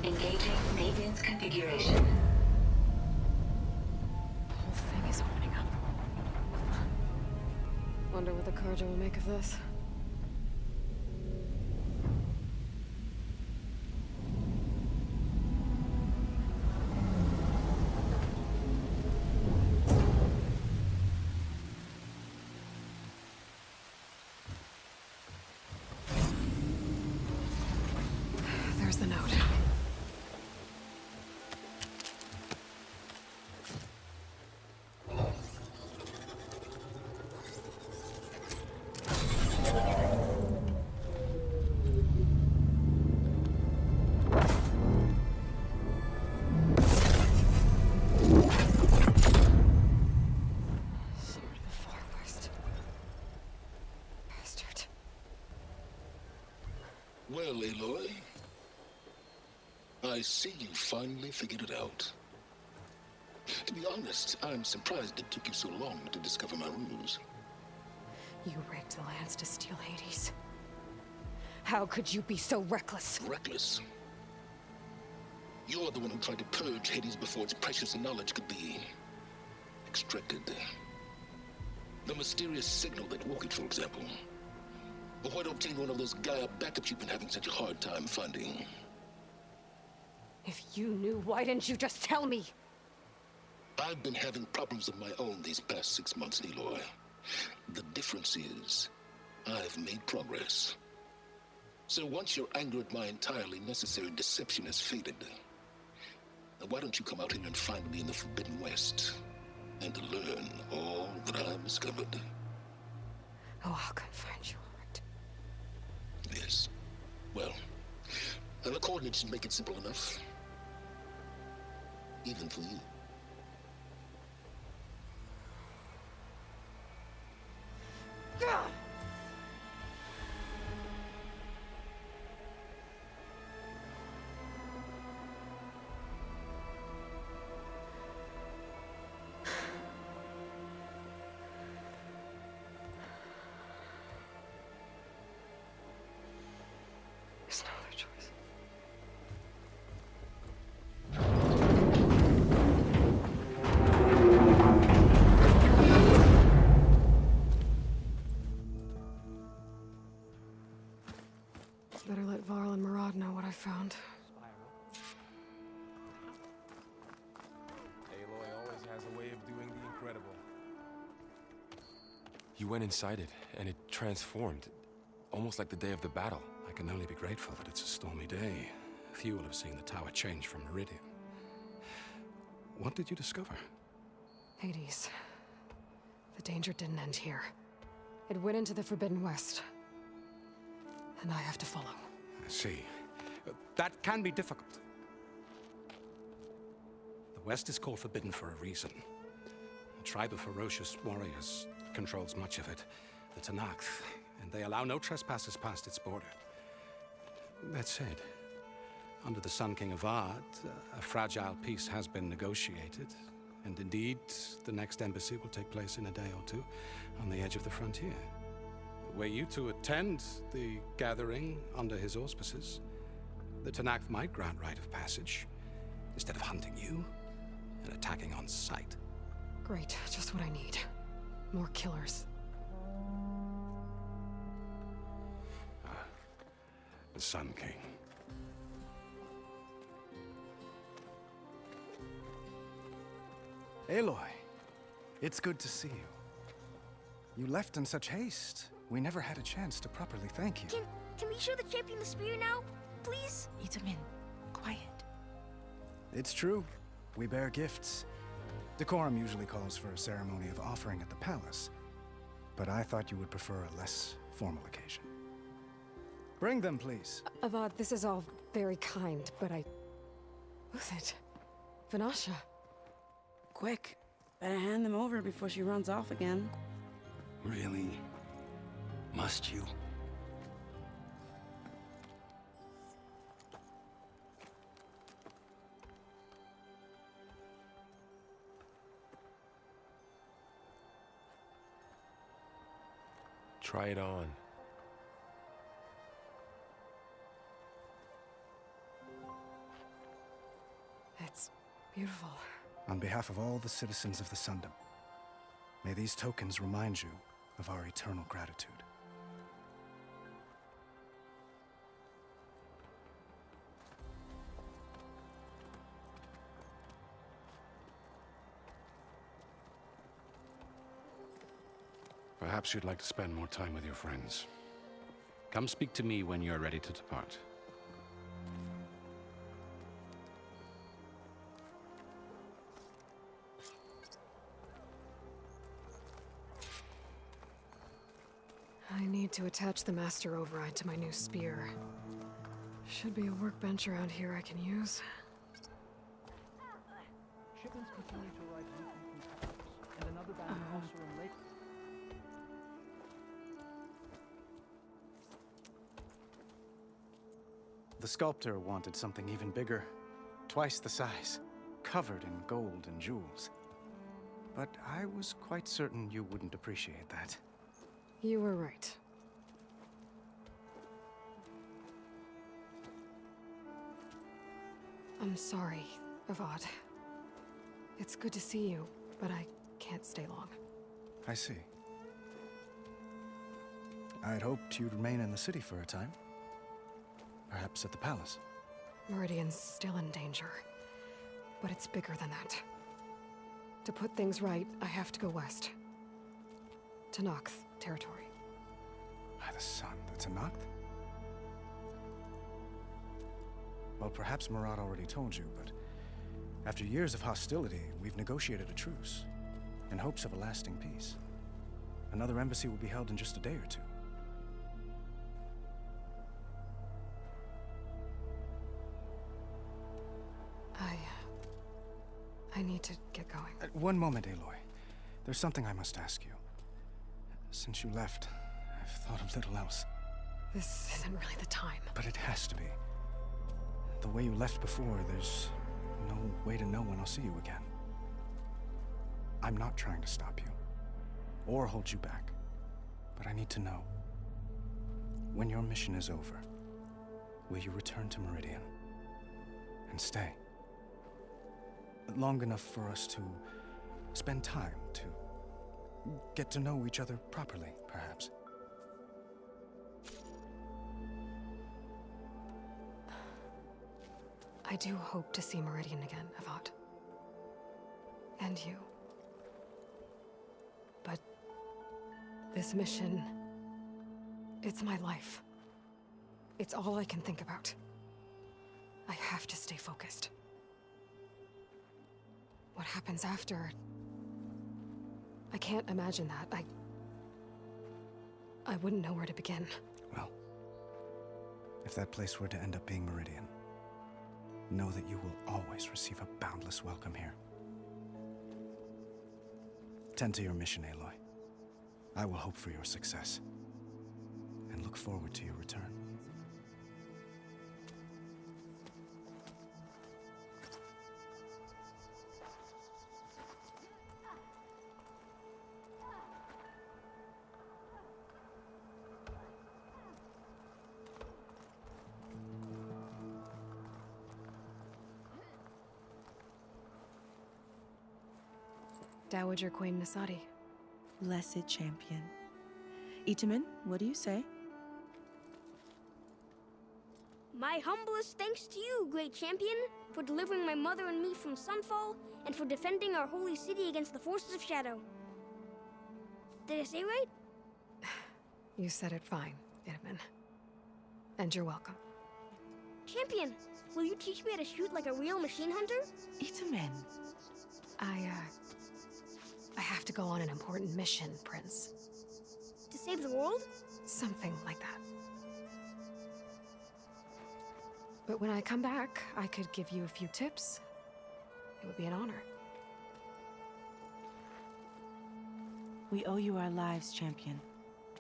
Engaging maintenance configuration. The whole thing is opening up. Wonder what the cargo will make of this. There's the note. Well, Aloy, I see you finally figured it out. To be honest, I'm surprised it took you so long to discover my ruse. You rigged the lands to steal Hades. How could you be so reckless? Reckless? You're the one who tried to purge Hades before its precious knowledge could be extracted. The mysterious signal that woke it, for example. Or why to obtain one of those GAIA backups you've been having such a hard time finding. If you knew, why didn't you just tell me? I've been having problems of my own these past 6 months, Aloy. The difference is, I've made progress. So once your anger at my entirely necessary deception has faded, why don't you come out here and find me in the Forbidden West, and learn all that I've discovered? Oh, I'll come find you, all right. Yes. Well, the coordinates should make it simple enough. Even for you. Gah! There's no other choice. Better let Varl and Murad know what I found. Aloy always has a way of doing the incredible. You went inside it, and it transformed, almost like the day of the battle. I can only be grateful that it's a stormy day. Few will have seen the tower change from Meridian. What did you discover? Hades. The danger didn't end here. It went into the Forbidden West. And I have to follow. I see. That can be difficult. The West is called Forbidden for a reason. A tribe of ferocious warriors controls much of it, the Tentang, and they allow no trespassers past its border. That said, under the Sun King of Vard, a fragile peace has been negotiated, and indeed, the next embassy will take place in a day or two on the edge of the frontier. Were you to attend the gathering under his auspices, the Tentang might grant right of passage, instead of hunting you and attacking on sight. Great, just what I need. More killers. The Sun King. Aloy, it's good to see you. You left in such haste. We never had a chance to properly thank you. Can we show the champion the spear now? Please? Itamin, quiet. It's true. We bear gifts. Decorum usually calls for a ceremony of offering at the palace. But I thought you would prefer a less formal occasion. Bring them, please. Avad, this is all very kind, but Who's it? Vanasha. Quick. Better hand them over before she runs off again. Really? Must you? Try it on. It's beautiful. On behalf of all the citizens of the Sundom, may these tokens remind you of our eternal gratitude. Perhaps you'd like to spend more time with your friends. Come speak to me when you're ready to depart. I need to attach the master override to my new spear. Should be a workbench around here I can use. Shipments continue to arrive weekly and another batch also in late. the sculptor wanted something even bigger, twice the size, covered in gold and jewels. But I was quite certain you wouldn't appreciate that. You were right. I'm sorry, Avad. It's good to see you, but I can't stay long. I see. I'd hoped you'd remain in the city for a time. Perhaps at the palace. Meridian's still in danger, but it's bigger than that. To put things right, I have to go west. To Noct territory. By the sun, that's a Noct? Well, perhaps Murad already told you, but after years of hostility, we've negotiated a truce, in hopes of a lasting peace. Another embassy will be held in just a day or two. I need to get going. One moment, Aloy. There's something I must ask you. Since you left, I've thought of little else. This isn't really the time. But it has to be. The way you left before, there's no way to know when I'll see you again. I'm not trying to stop you, or hold you back, but I need to know. When your mission is over, will you return to Meridian? And stay? Long enough for us to spend time, to get to know each other properly, perhaps. I do hope to see Meridian again, Avad. And you. But this mission, it's my life. It's all I can think about. I have to stay focused. What happens after? I can't imagine that. I wouldn't know where to begin. Well, if that place were to end up being Meridian, know that you will always receive a boundless welcome here. Tend to your mission, Aloy. I will hope for your success, and look forward to your return. Dowager Queen Nasadi. Blessed champion. Itamen, what do you say? My humblest thanks to you, great champion, for delivering my mother and me from Sunfall, and for defending our holy city against the forces of Shadow. Did I say right? You said it fine, Itamen. And you're welcome. Champion, will you teach me how to shoot like a real machine hunter? Itamen. I have to go on an important mission, Prince. To save the world? Something like that. But when I come back, I could give you a few tips. It would be an honor. We owe you our lives, champion,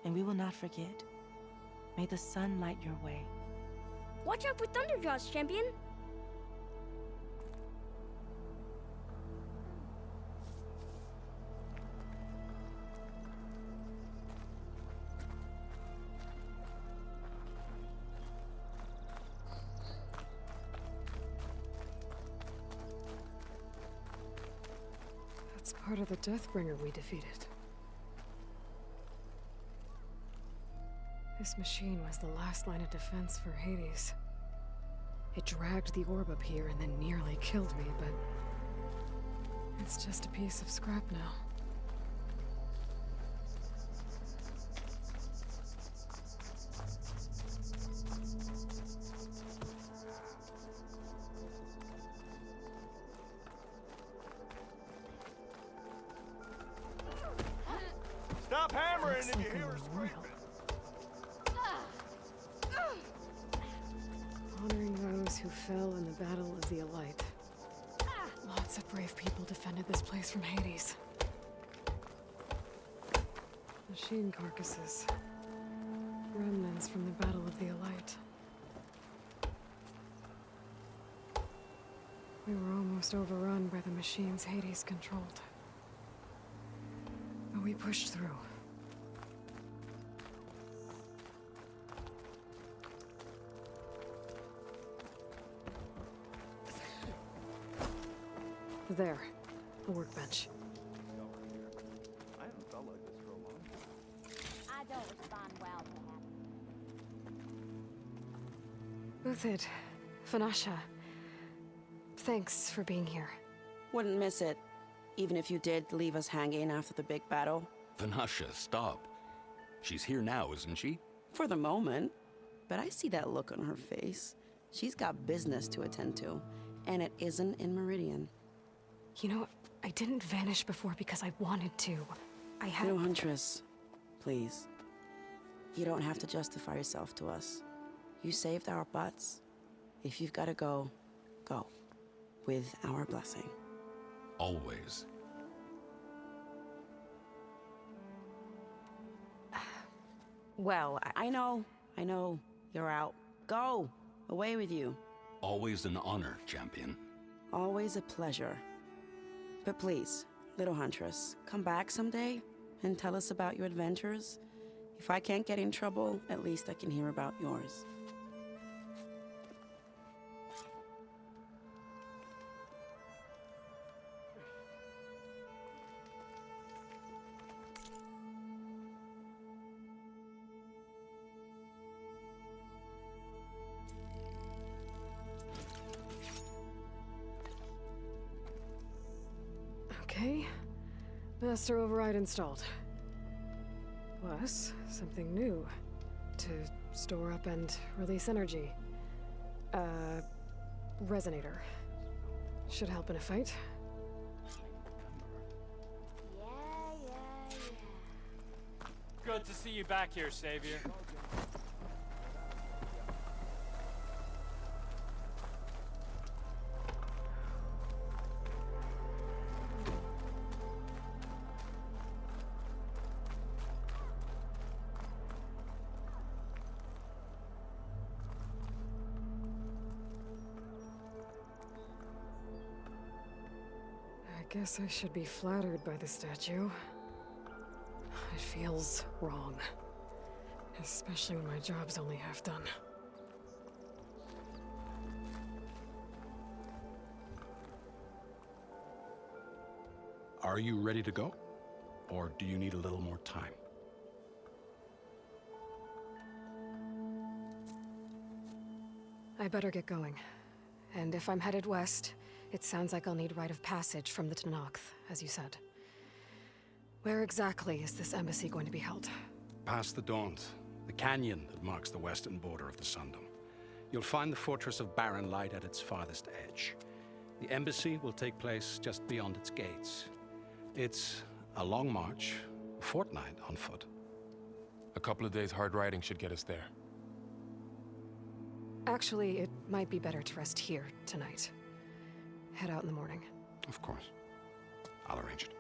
and we will not forget. May the sun light your way. Watch out for Thunderjaws, champion! That's part of the Deathbringer we defeated. This machine was the last line of defense for Hades. It dragged the orb up here and then nearly killed me, but it's just a piece of scrap now. Stop hammering Looks if like you a hear her memorial. screaming. Honoring those who fell in the Battle of the Elite. Lots of brave people defended this place from Hades. Machine carcasses. Remnants from the Battle of the Elite. We were almost overrun by the machines Hades controlled. But we pushed through. There, a workbench. I haven't felt like this for a long time. I don't respond well to him. Uthid, Vanasha, thanks for being here. Wouldn't miss it, even if you did leave us hanging after the big battle. Vanasha, stop. She's here now, isn't she? For the moment. But I see that look on her face. She's got business to attend to, and it isn't in Meridian. You know, I didn't vanish before because I wanted to. I had... No, Huntress. Please. You don't have to justify yourself to us. You saved our butts. If you've got to go, go. With our blessing. Always. Well, I know. You're out. Go! Away with you. Always an honor, champion. Always a pleasure. But please, little Huntress, come back someday and tell us about your adventures. If I can't get in trouble, at least I can hear about yours. Okay. Master override installed. Plus, something new. To store up and release energy. Resonator. Should help in a fight. Good to see you back here, Savior. I guess I should be flattered by the statue. It feels wrong. Especially when my job's only half done. Are you ready to go? Or do you need a little more time? I better get going. And if I'm headed west, it sounds like I'll need rite of passage from the Tenakth, as you said. Where exactly is this embassy going to be held? Past the Daunt, the canyon that marks the western border of the Sundom. You'll find the fortress of Barren Light at its farthest edge. The embassy will take place just beyond its gates. It's a long march, a fortnight on foot. A couple of days hard riding should get us there. Actually, it might be better to rest here tonight. Head out in the morning. Of course. I'll arrange it.